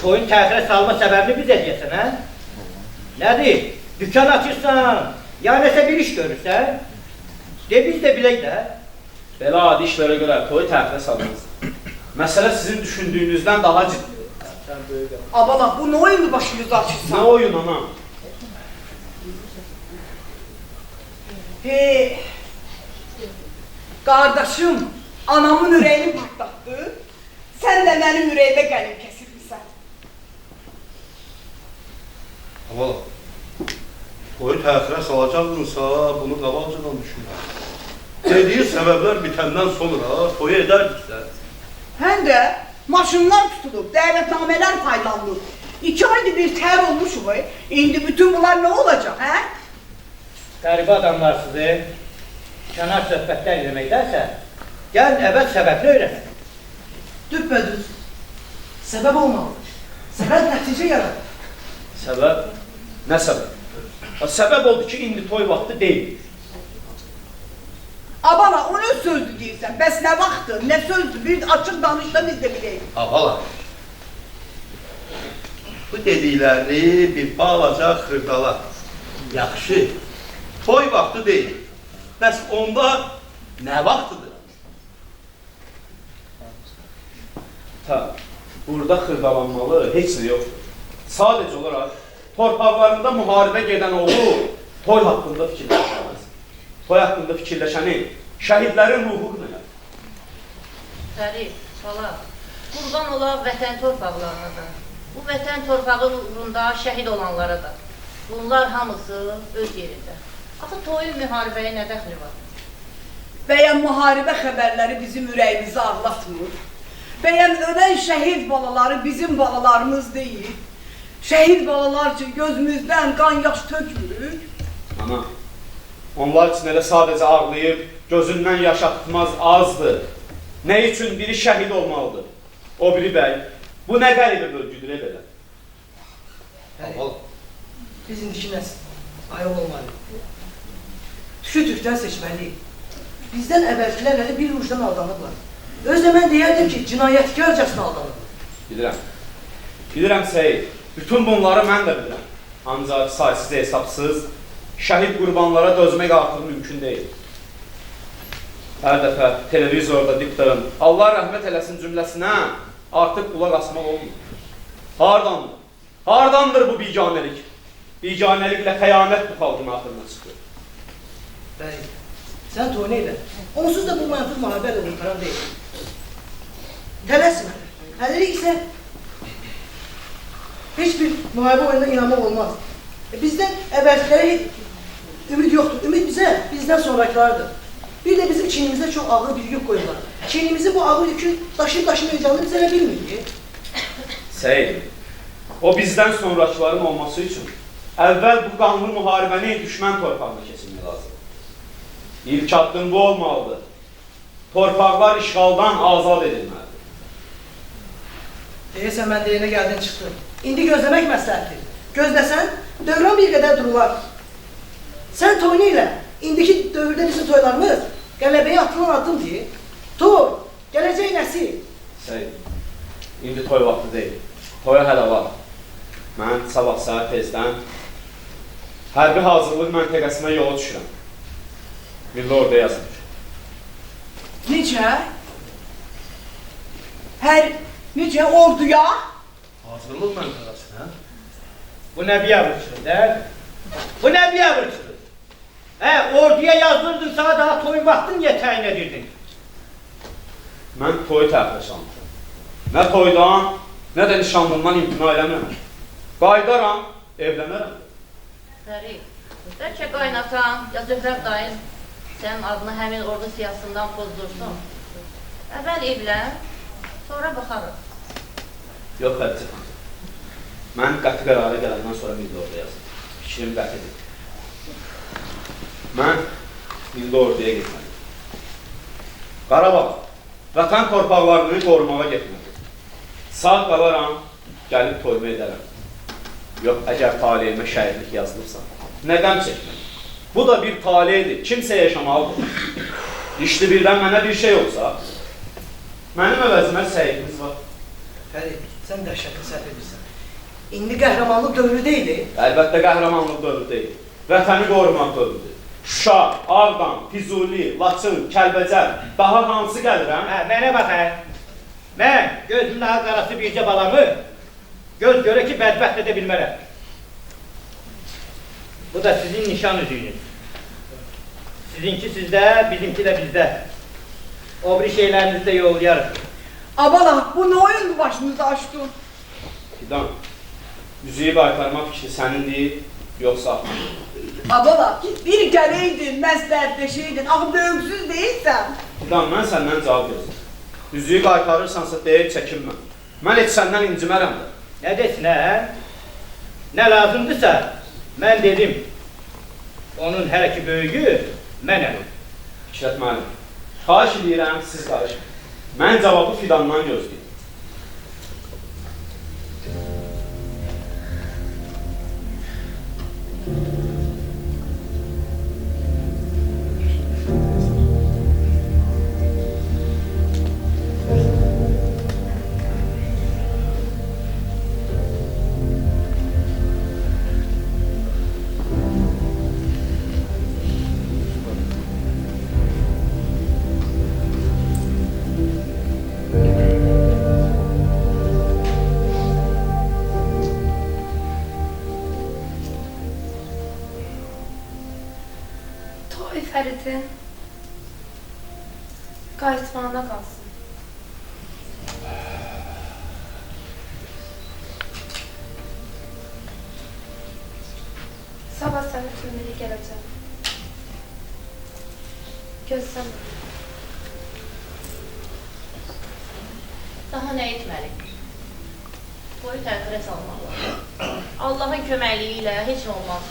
toyun təxirə salma səbəbini biz edəcəksən, hə? Nədir? Dükkan açırsan, ya nəsə bir iş görürsən? De biz də bilək də. Belə adi işlərə görə toyu təxirə salmaz. Məsələ sizin düşündüyünüzdən daha ciddidir. Abala, bu nə oyunu başınızı Nə açırsan? oyun ana? Hey, qardaşım, anamın ürəyini partlatdı. Sən də mənim ürəyimə qənim kəsirsən. Ama toyu təxirə salacaqdınsa, bunu qabaqcadan düşünür. Dediği səbəblər bitəndən sonra toyu edərdik də. Həm də maşınlar tutulub, dəvətnamələr paylanılıb. 2 ayda bir tər olmuşuq. İndi bütün bunlar nə olacaq, hə? Qəribə adamlar sizi kənar söhbətlər eləməkdənsə, gəlin əvvəl səbəbini öyrənin. Düppədüz. Səbəb olmalıdır. Səbəb nəticə yaradır. Səbəb? Nə səbəb? Səbəb oldu ki, indi toy vaxtı deyil. Abala, o nə sözdür deyirsən? Bəs nə vaxtdır, nə sözdür? Bir açıq danışda biz də biləyik. Ağala, bu dediklərini bir balaca xırdala. Yaxşı, toy vaxtı deyil. Bəs onda nə vaxtıdır? Ta, burada xırdalanmalı heç nə yoxdur. Sadəcə olaraq torpaqlarında müharibə gedən oğlu toy haqqında fikirləşməz. Toy haqqında fikirləşəni şəhidlərin ruhu qınayar. Fərid, bala, qurban ola vətən torpaqlarına da, bu vətən torpağı uğrunda şəhid olanlara da. Bunlar hamısı öz yerində. Axı toyun müharibəyə nə dəxli var? Bəyəm müharibə xəbərləri bizim ürəyimizi ağlatmır. Bəyəm ölən şəhid balaları bizim balalarımız deyil. Şəhid balalar üçün gözümüzdən qan yaş tökmürük. Ana, onlar üçün elə sadəcə ağlayıb, gözündən yaş axıtmaz azdır. Nə üçün biri şəhid olmalıdır? O biri bəy. Bu nə qəribə bölgüdür belə? Ağala, Biz indiki nəsil ayıq olmalıyıq. Tükü türkdən seçməliyik. Bizdən əvvəlkilər hələ bir ucdan aldanıblar. Özdə mən deyərdim ki, cinayətkarcasına aldanıblar. Bilirəm. Bilirəm Seyid. Bütün bunları mən də bilirəm. Ancaq saysız hesabsız, şəhid qurbanlara dözmək artıq mümkün deyil. Hər dəfə televizorda diktarın, Allah rəhmət eləsin cümləsinə artıq qulaq asmaq olmur. Hardandır? Hardandır bu biganəlik? Biganəliklə xəyanət bu xalqın axırına çıxır. Bəli, sən toyunu elə. Onsuz da bu mənfiq müharibə ilə qurtaran deyil. Tələsmə. Hələlik isə heç bir müharibə oyununa inanmaq olmaz. Bizdən əvvəlkilərə ümid yoxdur. Ümid bizə, bizdən sonrakilardır. Bir də bizim çiynimizdə çox ağır bir yük qoyurlar. Çiynimizin bu ağır yükü daşıyıb-daşımayacağını biz elə bilmirik. Seyid, o bizdən sonrakiların olması üçün əvvəl bu qanlı müharibəni düşmən torpağına keçirmək lazım. İlk addım bu olmalıdır. Torpaqlar işğaldan azad edilməlidir. Deyəsən, mən deyənə gəldin çıxdı. İndi gözləmək məsləhətdir. Gözləsən, dövran bir qədər durular. Sən toyunu ilə, indiki dövrdə bizim toylarımız qələbəyə atılan addımdır. Toy, gələcək nəsil. Seyid, İndi toy vaxtı deyil. Toya hələ var. Mən sabah səhər tezdən hərbi hazırlıq məntəqəsinə yola düşürəm. Milli orada yazılır. Necə? Necə orduya? Hazırlıq məntəqəsinə? Bu nə biabırçılıdır? Bu nə biabırçılıdır? Orduya yazdırdın, sana daha toyun vaxtını niyə təyin edirdin? Mən toyu təxirə salmışam. Nə toydan, nə də nişanlımdan imtina eləmirəm. Qaydaram, evlənərəm. Fərid, bəlkə qaynatan ya Zöhrəb dayın sənin adını həmin ordu siyasından pozdursun. Əvvəl evlən, sonra baxarıq. Yox, Xədicə xanım. Mən qəti qərara gələndən sonra milli orada yazdım. Fikrim qətidir. Mən milli orduya getməliyim. Qarabağ, vətən torpaqlarını qorumağa getməliyim. Sağ qalaram, gəlib toyma edərəm. Yox, əgər taliyimə şəhidlik yazılıbsa, nə qəm çəkməliyim? Bu da bir taliyedir, kimsə yaşamalıdır. İşte birdən mənə bir şey olsa, mənim əvəzimə səhidimiz var. Fərid, sən dəhşətli səhv edirsən. İndi qəhrəmanlıq dövrü deyil. Əlbəttə qəhrəmanlıq dövrü deyil. Vətəni qorumaq dövrüdür. Şuşa, Ağdam, Füzuli, Laçın, Kəlbəcər, daha hansı gəlirəm? Mənə bax, mən gözümün daha qarası bircə balamı göz görə ki, bədbəxt edə bilmərəm. Bu da sizin nişan üzüyünüz. Sizinki sizdə, bizimki də bizdə. O bir şeylərinizi də yollayarıq. Abala, bu nə oyundu başınızı açdın? Fidan, müziği qaytarmaq fikri sənindir, yoxsa Abala, bir gələydin, məsləhətləşəydin, axı böyüksüz deyilsən. Fidan, mən səndən cavab gözləyirəm. Müziği qaytarırsansa deyib çəkinmə. Mən heç səndən incimərəm də. Nə desin, Nə lazımdırsa, mən dedim. Onun hər iki böyüyü mənəm. Fikrət müəllim, xahiş edirəm, siz qarışın. Mən cavabı Fidandan gözləyim. Fəridin qayıtmağına qalsın. Sabah sənə tümünü gələcəm. Gözləmə. Daha nə etməliyik? Boyu təxirə salmalı. Allahın köməkliyi ilə heç olmaz.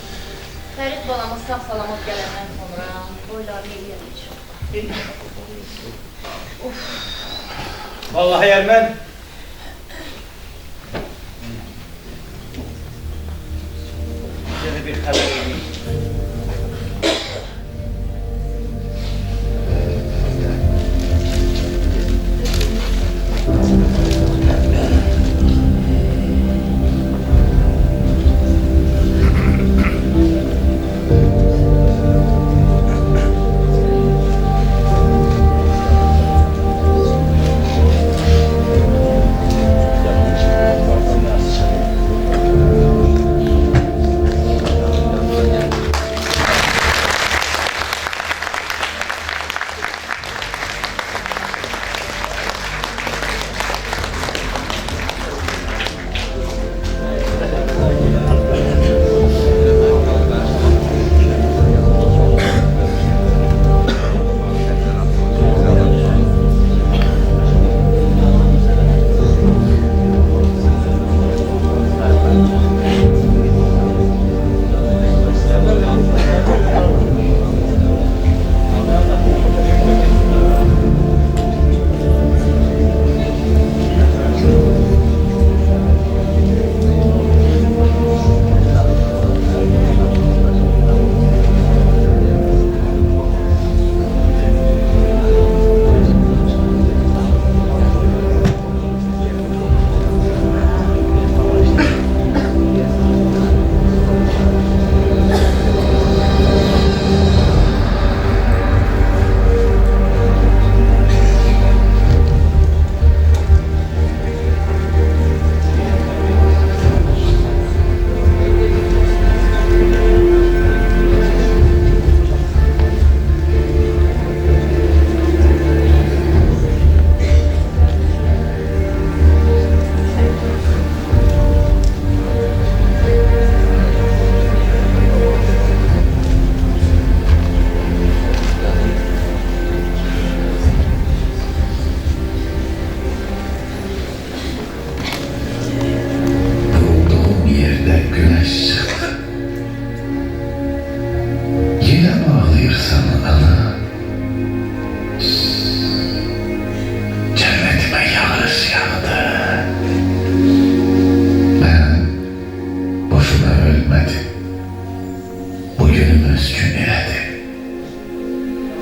Fərid balamız sağ salamat gələndən sonra boyları eləyəcək. Vallahi əgər mən sizə bir xəbər edeyim.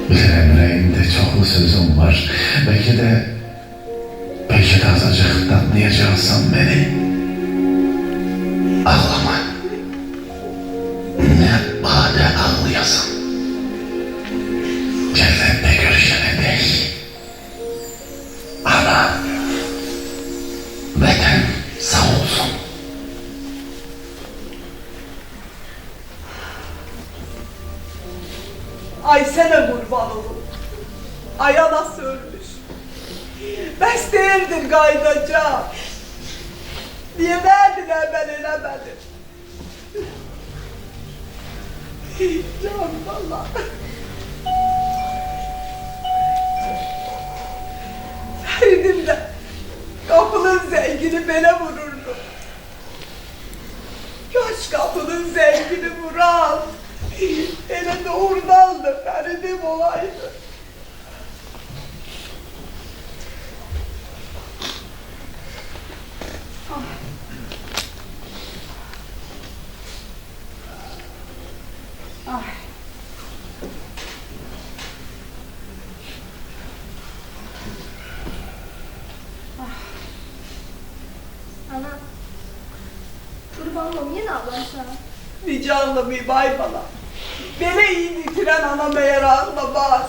Bilirəm ürəyimdə çoxlu sözüm var. Belki de azacıq tatlayacaqsan beni. Ağlama. Ne bade ağlayasın. Cennette görüşene dek. Ana, vətən sağ olsun. Ay sana kurban olun. Ay anası ölmüş. Bəs deyirdir qaydacaq. Niye verdiler ben eləmədim? Can valla. Feridim de kapının zengini belə vururdu. Kaç kapının zengini vuran. Elə doğrudandı Feridim olaydı. Ay. Ana, kurban olayım yine ablam sana. Nice anlamayayım ay bana. Beni iyi bitiren anam eğer ağlamaz.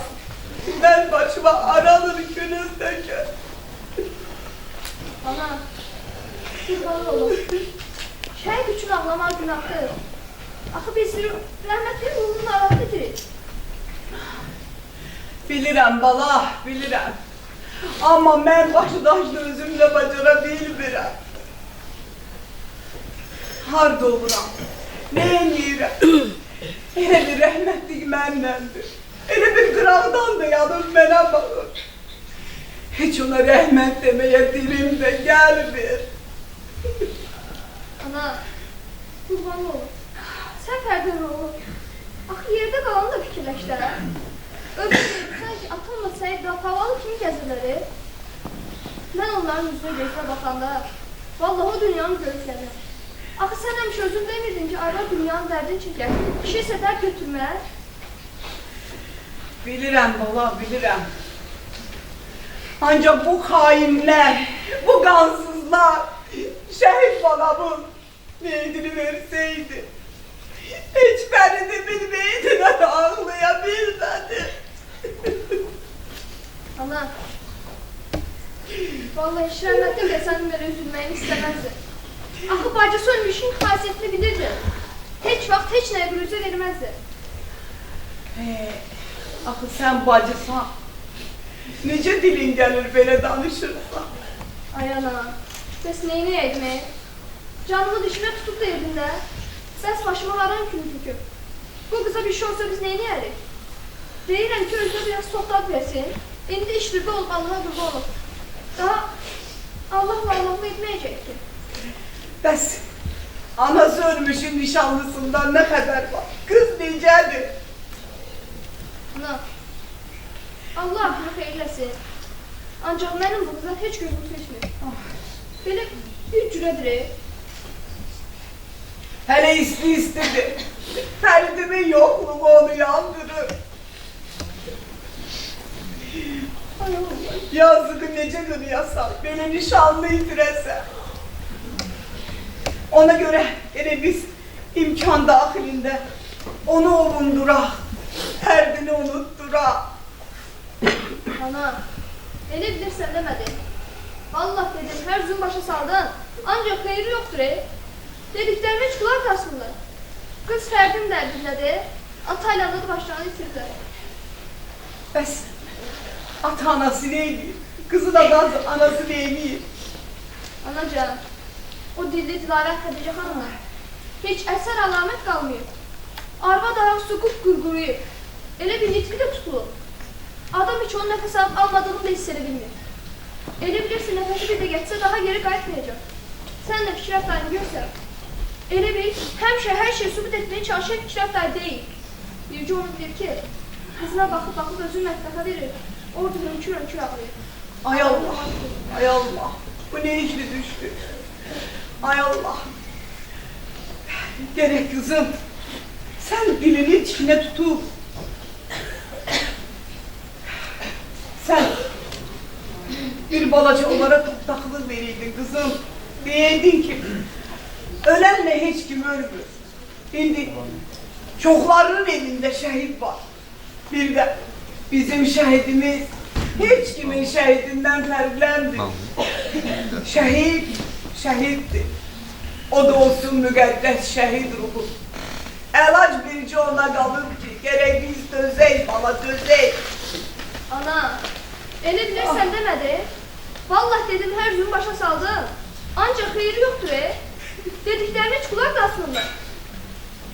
Ben başıma aranır günündeki. Ana, kurban olayım. Şəhid üçün ağlamaq günahdır. Axı biz rəhmətli ruhunun arasıdır. Bilirəm bala, bilirəm. Amma mən başdaşlı özümlə bacara bilmirəm. Harda oluram, ne eləyirəm? Elə bir rəhmətlik mənləndir. Elə bir qıraqdan da yanım mənə baxır. Heç ona rəhmət deməyə dilim də gəlmir. Ana, kurban olayım. Sən fərqin oğlum. Axı yerdə qalanı da fikirləşdərə. Öldürməyib, sanki atamla səni havalı kimi gəzirləri. Mən onların üzünə gözünə baxanda, vallahi o dünyanı görürlər. Axı sən həmişə özün demirdin ki, arva dünyanın dərdini çəkər, kişi isə dərd götürməz. Bilirəm bala, bilirəm. Ancaq bu hainlər, bu qansızlar, şəhid balamın neyidini verseydi, hiç beni de bilmeydin ağlayabilmedi. Ana, vallahi hiç rəhmətli də sənin belə üzülməyini istəməzdi. Axı bacısı ölmüşün xasiyyətini bilirdi. Heç vaxt heç nəyə bürüzə verməzdi. Axı sən bacısan, necə dilin gəlir belə danışırsan? Ay ana, bəs neyini etmək? Canımı dişinə tutub da evində. Bəs başıma haran kimi tükür. Bu qıza bir şey olsa biz neyini yerik? Deyirəm ki, özünə biraz sohbet versin. İndi işlirdə olub Allah'a qurban olub. Daha Allah'la Allah'la etməyəcək ki. Bəs anası ölmüşün nişanlısından ne kadar var? Kız necədir? Ana, Allah aklını xeyirləsin. Ancaq mənim bu qızdan heç gözüm seçmir. Belə bir cürədir. Hele istedi. Feridimin yokluğu onu yandırır. Ay Allah. Yazığı nece günü yasal, beni nişanlı itirese. Ona göre gene biz imkan dahilinde onu ovundurak, derdini unutturak. Ana, elə bilirsən demədi. Allah dedim, hər üzün başa saldın. Ancaq xeyri yoxdur, Dediklərimi heç qulaq asmırlar. Qız Fərdim dərdindədir, atayla da başlarını itirdi. Bəs ata anası neydi? Kızı da anası neydi? Anacan, o dilli Dilarə Xədicə xanımla heç əsər əlamət qalmayıb. Arvad ayaq sokup qurquruyub. Elə bir nitqi də tutulub. Adam heç onun nəfəs alıb almadığını da hiss edə bilmir. Elə bilirsin, nəfəsi bir də geçsə daha geri qayıtmayacaq. Sən də fikir əftarını görsər. Elə bil, həmişə hər şey sübut etməyə çalışan fikir əftar deyil. Bircə onu bilir ki, qızına baxıb özünü mətbəxə verir. Orada hönkür ağlayır. Ay Allah, ay Allah. Bu ne işli düştü? Ay Allah. Gerek kızım, sen dilini içine tutup Keşke balaca onlara toptaklık veriydin kızım. Diyeydin ki, ölenle hiç kim ölmür. Şimdi çoklarının elinde şehit var. Bir de bizim şehidimiz hiç kimin şehidinden farklandı. Şehittir. O da olsun müqəddəs şehit ruhu. Elac bircə ona qalır ki, gerek biz dözək bala, dözək. Ana, elə bilirsən demədi. Vallahi dedim, hər gün başa saldım. Ancaq xeyri yoxdur, dediklərim heç qulaq asmırlar.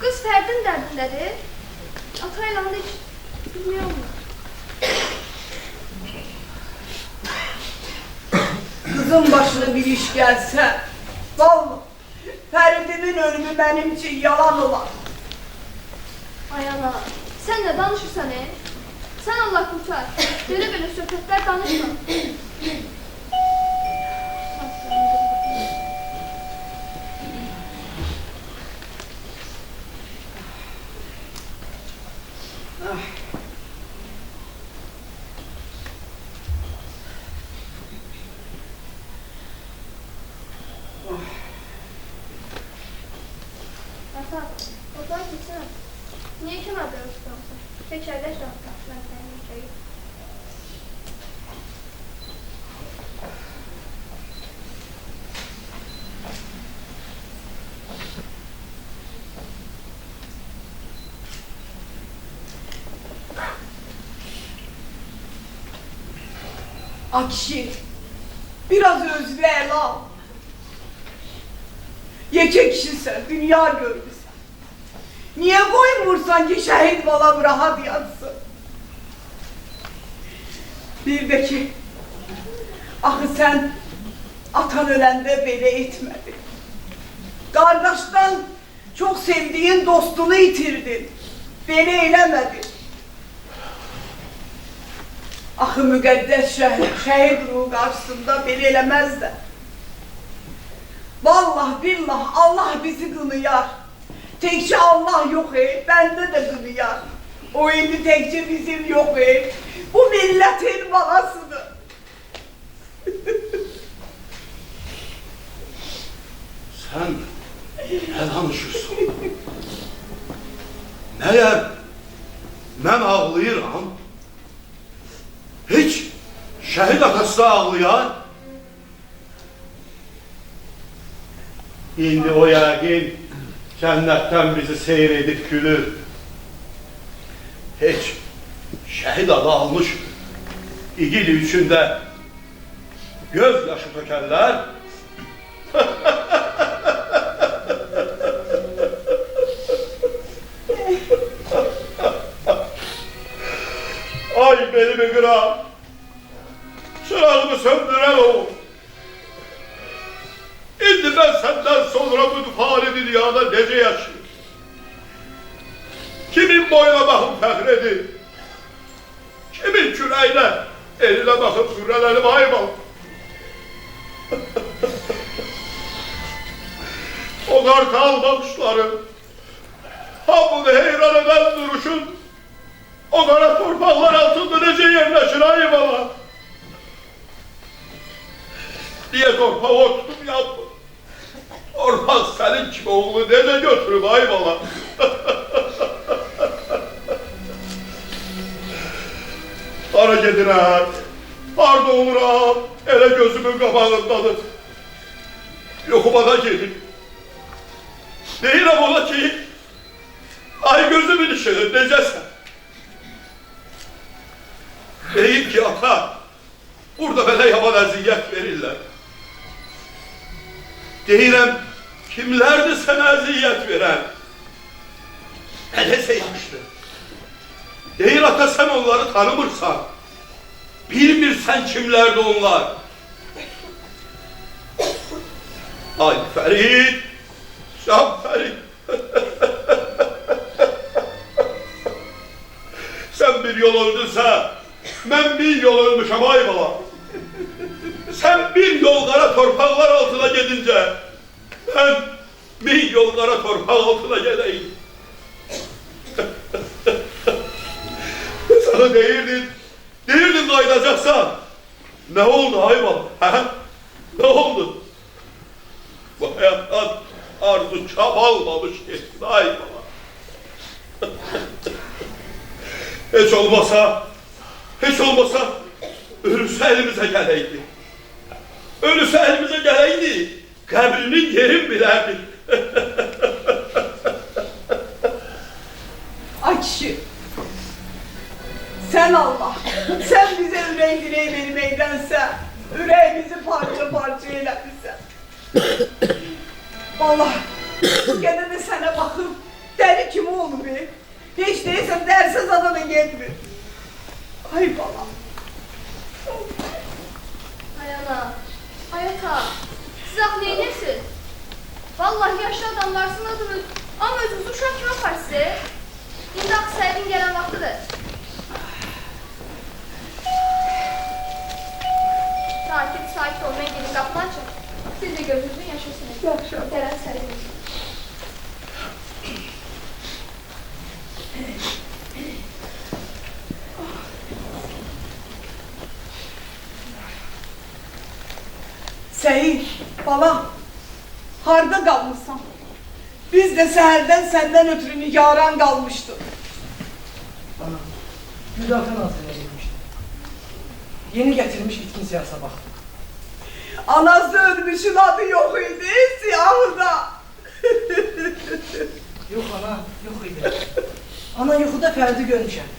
Qız Fərdin dərdindədir. Ata ilə onu heç bilmiyorum. Kızın başına bir iş gelse, vallahi Fəridimin ölümü benim için yalan olar. Ay ana, sən nə danışırsan, Sən Allah kurtar. Belə söhbətlər danışma. Ata, odan keçsene. Niye kim adıyorsun? Keçerler şu anda. Ben senin şeyi. Akşi, biraz özlü el al. Yeke kişisən, dünya görmüsən. Niye koymursan ki şehit balam rahat yatsın? Bir de ki, ahı sen atan ölende belə etmedin. Kardeşten çok sevdiğin dostunu itirdin. Beni eylemedin. Ahı müqəddəs şehit ruhu karşısında beni eylemezler. Vallahi billah Allah bizi kınıyar. Tekçe Allah yok bende de kınıyar. O indi tekçe bizim yok bu milletin balasıdır. Sen ne danışırsın? Meğer ben ağlayıram, hiç şehit atası ağlayan, İndi o yəqin cənnətdən bizi seyir edib gülür. Heç şəhid adı almış igid üçündə göz yaşı tökərlər. Ay belimi qıran, çırağımı söndürən o. İndi ben senden sonra bu fani dünyada nece yaşıyorum? Kimin boyuna bakıp fəxredir? Kimin küreğine eline bakıp sürrelerim ayıbal? O kartal bakışları, hamını heyran eden duruşun, o kara torpaklar altında nece yerleşir ayıbala? Niye torpağı oturup yaptın? Orhan senin kimi oğlu nece götürüp ayıbala? Hara gedirəm, harda oluram, elə gözümün qabağındadır. Yoxumağa gelin. Deyirəm ola ki, ay gözümün ışığı necəsən? Deyim ki, ata, burada belə yaman əziyyət verirlər. Deyirəm, kimlərdir sənə əziyyət verən? Nədəsə yaxşıdır. Deyir ata, sen onları tanımırsan. Bilmirsən kimlərdir onlar. Ay Fərid, Can Fərid. Sen bir yol öldünsə, mən bir yol ölmüşəm ay bala. Sen bir yol qara torpaqlar altına gedince, ben bir yol qara torpaq altına gedeyim. Sana deyirdin kaydacaksan, Ne oldu hayvan? Ha? Ne oldu? Bu hayattan arzu çabalmamış geçsin hayvan. Hiç olmasa ölüsü elimize geleydi. Ölüsü elimize geleydi. Kabrinin yerin bilerdik. Ay kişi. Sen Allah, sen bize ürək direği verməkdənsə, ürəyimizi parça parça eləmirsən. Vallahi, gene de sana bakıp deli kimi olur be. Hiç değilse dersiz adamın gelmiyor. Ay bala. Ay ana, ay ata, siz aklı yeyirsiniz. Vallahi yaşlı adamlarsınız, ama özünüzü uşaq kimi aparsınız. İndi axı səhvin gələn vaxtıdır. Sakit ol, mən gelin qapını açın. Siz de gözünüzün yaşasınız. Yaxşı. Gələn səhvin. Seyir, bala, harda kalmışsan? Biz de seherden senden ötürü nigaran kalmıştık. Ana, müdafiə nazirine gitmişdi. Yeni getirmiş bitkin siyasa bak. Anası ölmüşün adı yok idi, siyahı da. Yok ana, yok idi. Ana yuxuda Fərdi görmüşəm.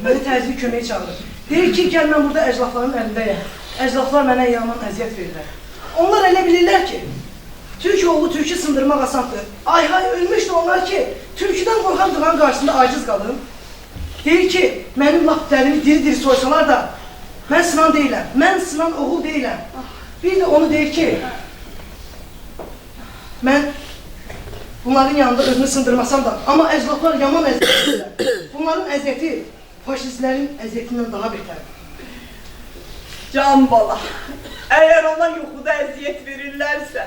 Məni təcili köməyə çağırır. Deyir ki, gəl mən burada əclafların əlindəyəm. Əclaflar mənə yaman əziyyət verirlər. Onlar elə bilirlər ki, Türk oğlu Türk'ü sındırmaq asandır. Ay ölmüşdü onlar ki, Türk'üdən qorxan dığan qarşısında aciz qalın. Deyir ki, mənim lap dərimi diri-diri soysalar da, mən sınan deyiləm, mən sınan oğul deyiləm. Bir də onu deyir ki, mən bunların yanında özünü sındırmasam da, amma əclaflar yaman əziyyət verirlər. Bunların əziyyəti faşistlərin əziyyətindən daha betər. Can bala, eğer ona yuxuda əziyyət verirlərsə,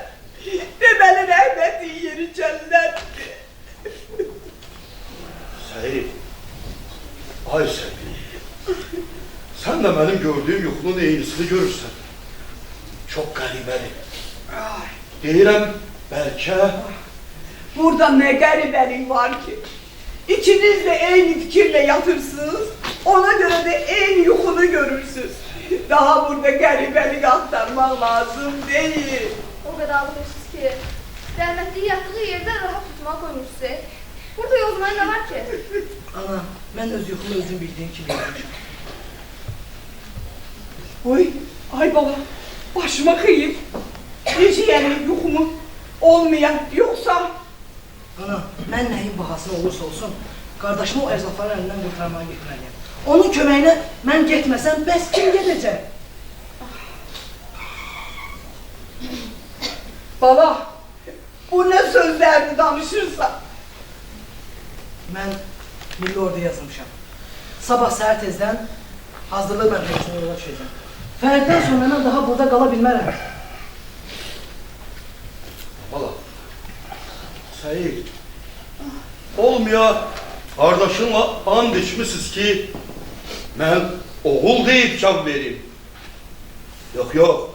deməli rəhmətin yeri cənnətdir. Seyir, ay Seyir, sen de benim gördüğüm yuxunun eynisini görürsən. Çok qəribədir. Deyirəm, bəlkə... Burada ne qəribəlik var ki? İkiniz de eyni fikirle yatırsınız, ona göre de eyni yuxunu görürsünüz. Daha burada qəribəlik aktarmaq lazım değil. O kadar almışsınız ki, rəhmətli yattığı yerdə rahat tutmağa koymuşsunuz. Burada yozmaya ne var ki? Ana, mən öz yuxumu özüm bildiyim kimi yapmışam. Oy, ay baba, başıma kıyıp. Necə yəni yuxumu olmayan, yoksa... Ana, mən nəyin bahasına olursa olsun, qardaşımı o əclafların əlindən qurtarmağa getməliyəm. Onun köməyinə mən getməsəm, bəs kim gedəcək? Baba, bu ne sözlerdi danışırsa? Mən milli orduya yazılmışam. Sabah səhər tezdən hazırlıq mərkəzinə yola düşəcəm. Fərddən sonra mən daha burada qala bilmərəm. Valla, Seyir, olmaya kardeşinle and içmişsiniz ki, ben oğul deyip can vereyim. Yok,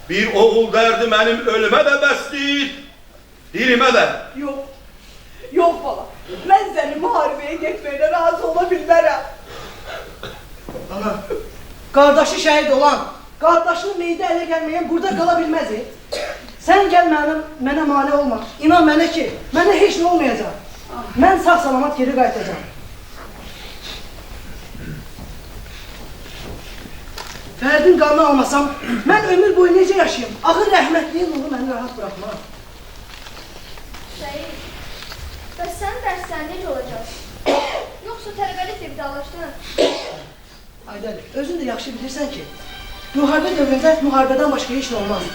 bir oğul derdi benim ölüme de bəs değil, dirime de. Yok baba, ben seni muharebeye gitmeye razı olabilmərəm. Ana, qardaşı şəhid olan, qardaşının meydə ələ gəlməyən burada qala bilməz. Sən gəl mənə mane olma. İnan mənə ki, mənə heç nə olmayacaq. Mən sağ salamat geri qayıtacağım. Fərdin qanını almasam, mən ömür boyu necə yaşayayım? Axı rəhmətliyin nuru məni rahat bırakmaz. Seyir, bəs sənin dərslərin necə olacaq? Yoxsa tələbəliklə vidalaşdın? Aydəli, özün də yaxşı bilirsən ki, müharibə dövründə müharibədən başqa heç nə olmaz.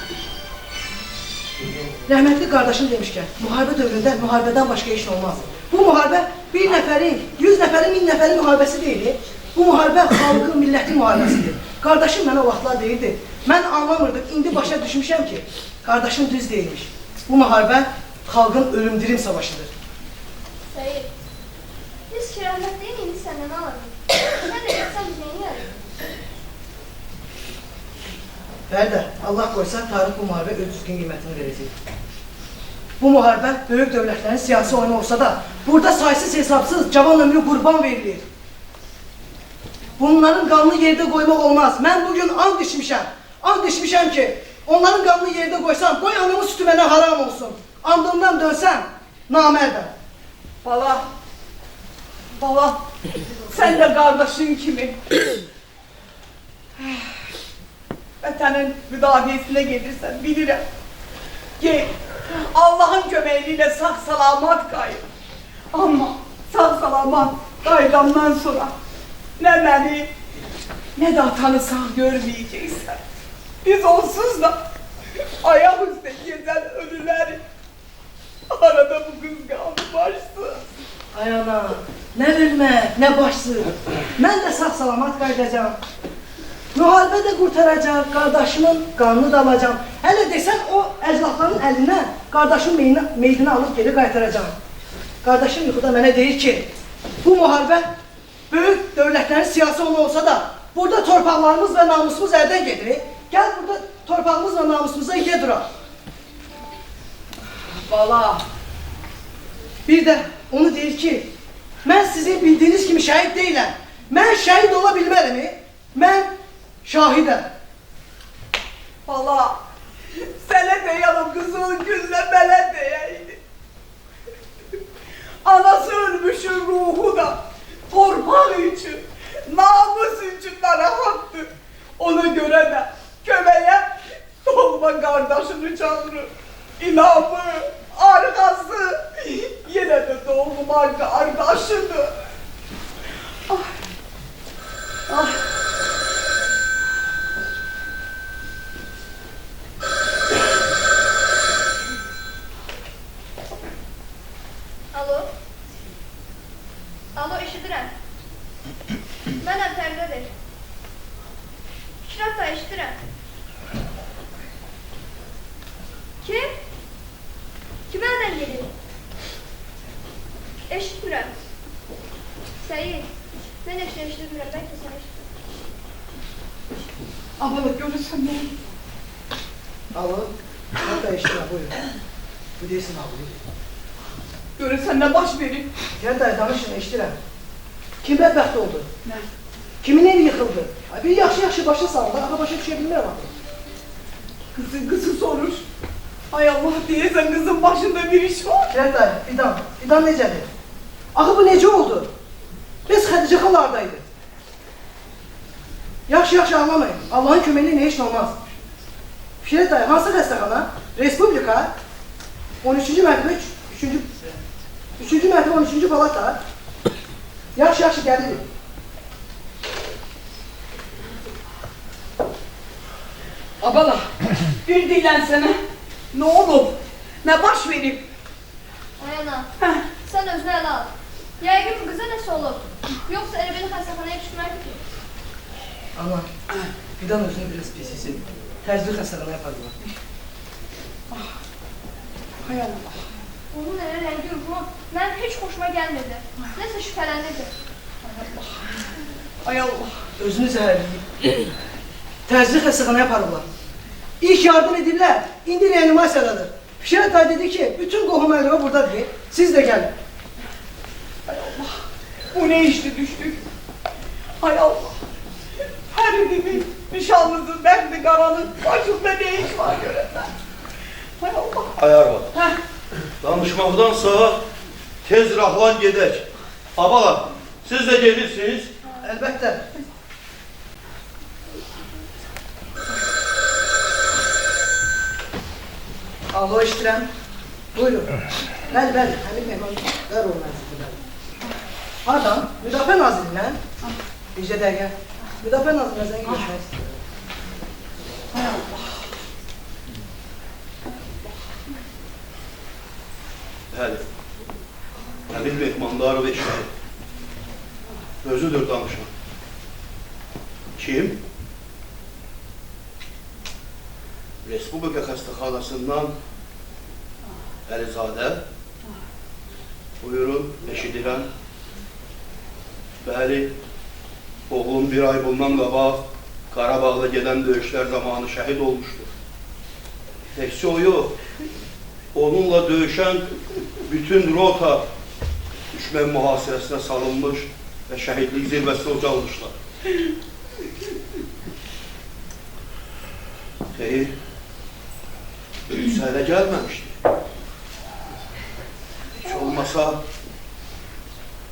Rəhmətli qardaşım demişkən, müharibə dövründə müharibədən başqa heç nə olmaz. Bu müharibə bir nəfərin, 100 nəfərin, 1000 nəfərin müharibəsi deyil. Bu müharibə xalqın, millətin müharibəsidir. Qardaşım mənə o vaxtlar deyirdi, mən anlamırdım, indi başa düşmüşəm ki, qardaşım düz deyilmiş. Bu müharibə xalqın ölüm-dirim savaşıdır. Seyir, biz ki rəhmətliyin indi səndən alalım. Nə deyirsən biz neyin yarıyıq? Fərdə, Allah qoysa tarix bu müharibə öz düzgün qiymətini verəcək. Bu müharibə böyük dövlətlərin siyasi oyunu olsa da, burada saysız hesabsız cavan ömrü qurban verilir. Bunların qanını yerdə qoymaq olmaz. Mən bugün and içmişəm ki, onların qanını yerdə qoysam, qoy anamın sütü mənə haram olsun. Andımdan dönsəm, namərdəm. Bala, sen de kardeşin kimi. Vətənin müdafiəsinə gedirsən, bilirəm. Gel, Allah'ın köməkliyle sağ salamat qayıt. Ama sağ salamat qayıdandan sonra ne beni ne de atanı sağ görmeyeceksen. Biz onsuz da ayak üstə gezen ölüleri arada bu kızganı varsın. Ay ana, nə ölmək, nə başsız. Mən də sağ salamat qayıdacağım. Müharibə də qurtaracaq, qardaşımın qanını da alacağım. Hələ desən o əclafların əlindən qardaşımın meydini alıb geri qaytaracağım. Qardaşım yuxuda mənə deyir ki, bu müharibə böyük dövlətlərin siyasi onu olsa da, burada torpaqlarımız və namusumuz əldən gedir. Gəl burada torpağımız və namusumuza ikiyə duraq. Bala, Bir də onu deyir ki, mən sizin bildiyiniz kimi şəhid deyiləm. Mən şəhid ola bilmərəm. Mən şahidəm. bala, sənə deyəlim qızıl güllə mənə deyəydi. Anası ölmüşün ruhu da torpaq üçün, namus üçün narahattır. Ona göre de kömeğe doğma kardeşini çağırır. İnamı, arkası, yine de doğma kardeşini. Ah, ah. Alo, eşidirəm. Mənəm Fərdədir. Şiraf da eşidirəm. Kim? Kimə əldən gedir? Eşitmirəm. Səyid, mən eşitmirəm, bəlkə sən eşitmirəm. Abla görürsən ne? Alo, mən də eşitirəm, buyurun. Bu deyilsin abi. Görürsən ne baş verir? Gəl dayı, danışın, eşitirəm. Kim bədbəxt oldu? Ne? Kimin evi yıxıldı? Bir yaxşı başa saldı, aha başa düşə bilmirəm axı. Kızı soruş. Ay Allah diyesen kızın başında bir iş var. Gəl dayı, Fidan necədir? Axı bu necə oldu? Biz Xədicə xalardaydı. Yaxşı anlamayın, Allahın köməkliyi nə heç olmaz. Fikrət dayı, hansı xəstəxana? Respublika, 13-cü mərtəbə, 3-cü mərtəbə 13-cü palata. Yaxşı gəlirik. Abala, bir dilənsənə, ne olur, ne baş verib? Ay ana, sən özünü ələ al. Yəqin bu qıza nəsə olub. Yoxsa elə beni xəstəxanaya düşməkdir ki. Ana, Fidan özünü biraz pis hiss edir. Təcrübə xəstəxanaya apardılar. Hay Allah. Onun elə rəngi ruhu mənim heç xoşuma gəlmirdi. Nəsə şübhələnirdi. Ay Allah. Özünü zəhərləyib. Təcrübə xəstəxanaya aparırlar. İlk yardım edirlər, indi reanimasiyadadır. Fikrət dayı dedi ki, bütün qohum əlivi buradadır. Siz də gəlin. Hay Allah. Bu ne işti düştük? Hay Allah. Feridimin, nişanlısın, ben de karanın başımda ne iş var göresen. Hay Allah. Ayar var. Heh. Danışmaqdansa tez rahlan gedək. Abala, siz də gelirsiniz. Əlbəttə. Alo, işitirəm. Buyurun. Bəli, həmin mehmanlar olmazdır. Adam, Müdafiə Nazirindən. Bircə dəqiqə. Müdafiə Nazirindən zəng görüşmək istəyir. Hay Allah. Bəli. Əmin Mehmandarov eşitdi. Özüdür danışan. Kim? Respublika xəstəxanasından Əlizadə. Buyurun, eşidirəm. Bəli, oğlum bir ay bundan qabaq Qarabağda gedən döyüşlər zamanı şəhid olmuşdur. Təkcə o yox, onunla döyüşən bütün rota düşmən mühasirəsinə salınmış və şəhidlik zirvəsinə ucalmışlar. Xeyr, Hüseyin'e gəlməmişdi. Hiç olmasa,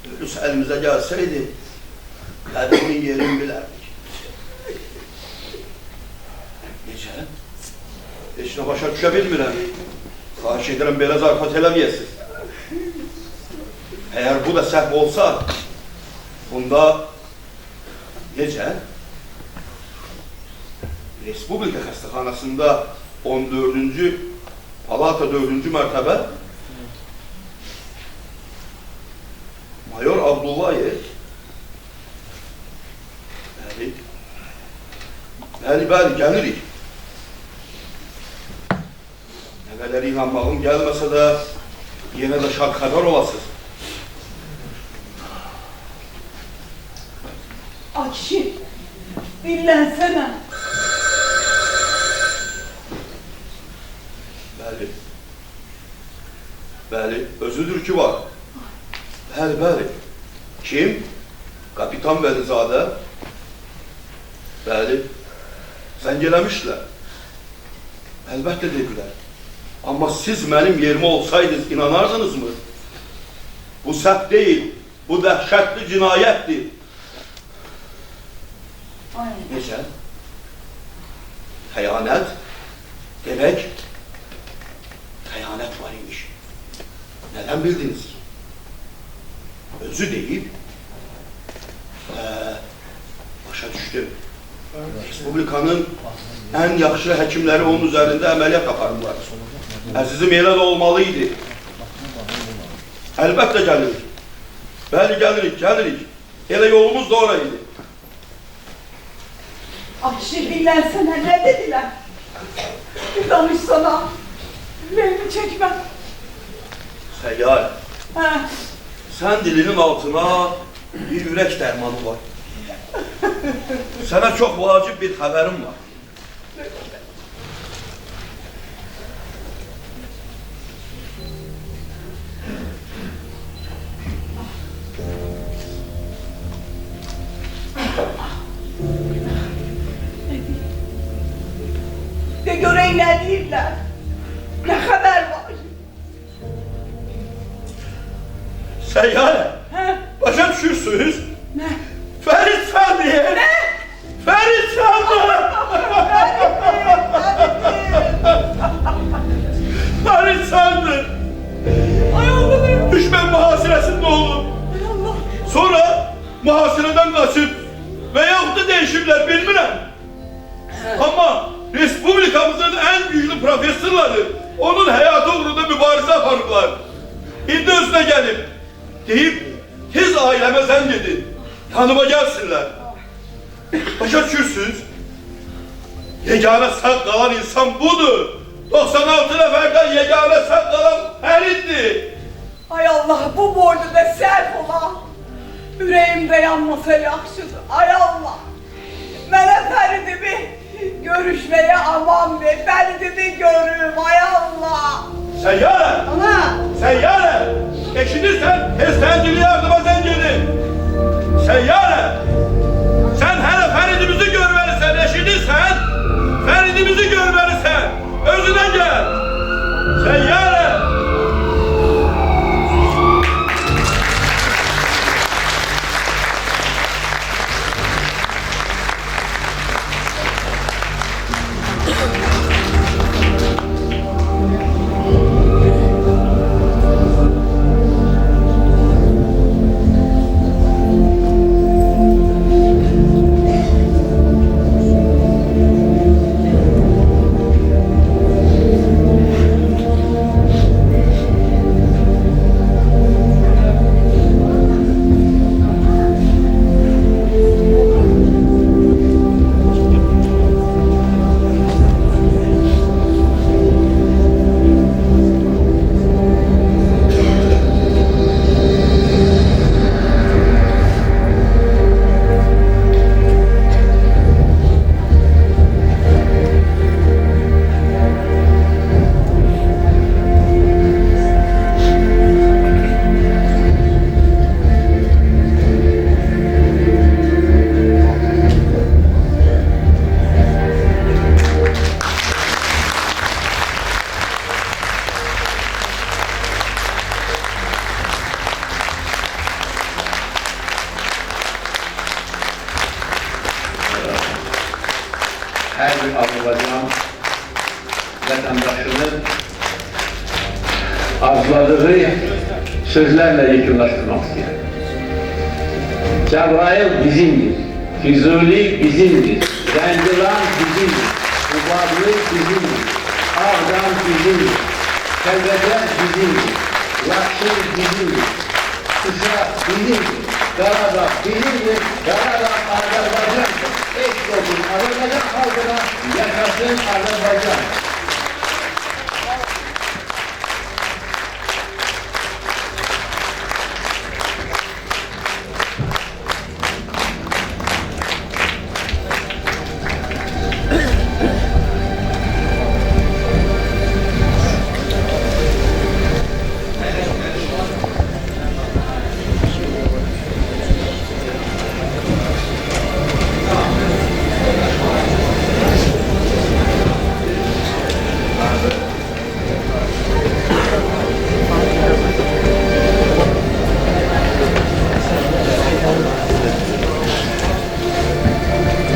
ölüs əlimizə gəlsəydi, qədrimin yerini bilərdik. Necə? Heç nə başa düşə bilmirəm. Xahiş edirəm, belə zarfat eləməyəsiniz. Əgər bu da səhv olsa, bunda necə? Respublika xəstəxanasında 14-cü palata 4-cü mərtəbə Mayor Abdullayev bəli, gəlirik. Nə qədər inanmağım gəlməsə də yenə də şad xəbər olasınız. A kişi, dinlənsənə. Bəli, özüdür ki var. Bəli. Kim? Kapitan Vəlizadə. Bəli, zəng eləmişlər. Əlbəttə dedilər. Amma siz mənim yerimə olsaydınız, inanardınızmı? Bu səhv deyil, bu dəhşətli cinayətdir. Necə? Xəyanət? Demək, xəyanət var imiş. Nədən bildiniz ki? Özü deyib, başa düşdü. Respublikanın ən yaxşı həkimləri onun üzərində əməliyyat aparırlar. Əzizim elə də olmalıydı. Əlbəttə gəlirik. Bəli, gəlirik. Elə yolumuz da oraydı. Akşi, dinlənsənə, nə dedilər? Bir danışsana. Ürəyimi çəkmə. Səyyar, sən dilinin altına bir ürək dərmanı var. Sənə çox vacib bir xəbərim var. De görək nə deyirlər? Nə xəbər var? Səyyarə, başa düşürsünüz? Nə? Fərid Səndi! Nə? Fərid Səndi! Fərid Səndi! Ay Allah'ım! Düşmən mühasirəsində olub. Ay Allah! Sonra mühasirədən qaçıb və yaxud da değişiblər, bilmirəm. Amma Respublikamızın en güçlü profesörleri onun hayatı uğrunda mübarize aparıblar. İndi özüne gelip, deyip tez aileme zəng edin, yanıma gelsinler. Başa düşürsünüz? Yegane sağ kalan insan budur. 96 neferden yegane sağ kalan Ferid'dir. Ay Allah, bu boyda da səhv ola. Ürəyimdə yanmasa yaxşıdır. Ay Allah! Mənə Fəridimi görüşməyə aman ver. Fəridimi görüm, ay Allah! Səyyarə! Ana! Səyyarə! Eşidirsən, teztəncili yardıma zəng edin. Səyyarə! Sən hələ Fəridimizi görməlisən, eşidirsən? Fəridimizi görməlisən. Özünə gəl. Səyyarə! hər bir Azərbaycan vətəndaşının arzuladığı sözlərlə yekunlaşdırmaq istəyirəm. Cəbrayıl bizimdir, Füzuli bizimdir, Zəngilan bizimdir, Qubadlı bizimdir, Ağdam bizimdir, Kəlbəcər bizimdir, Laçın bizimdir, Şuşa bizimdir, Qarabağ bizimdir, Qarabağ Azərbaycandır. Eşq olsun Azərbaycan xalqına, yaşasın Azərbaycan.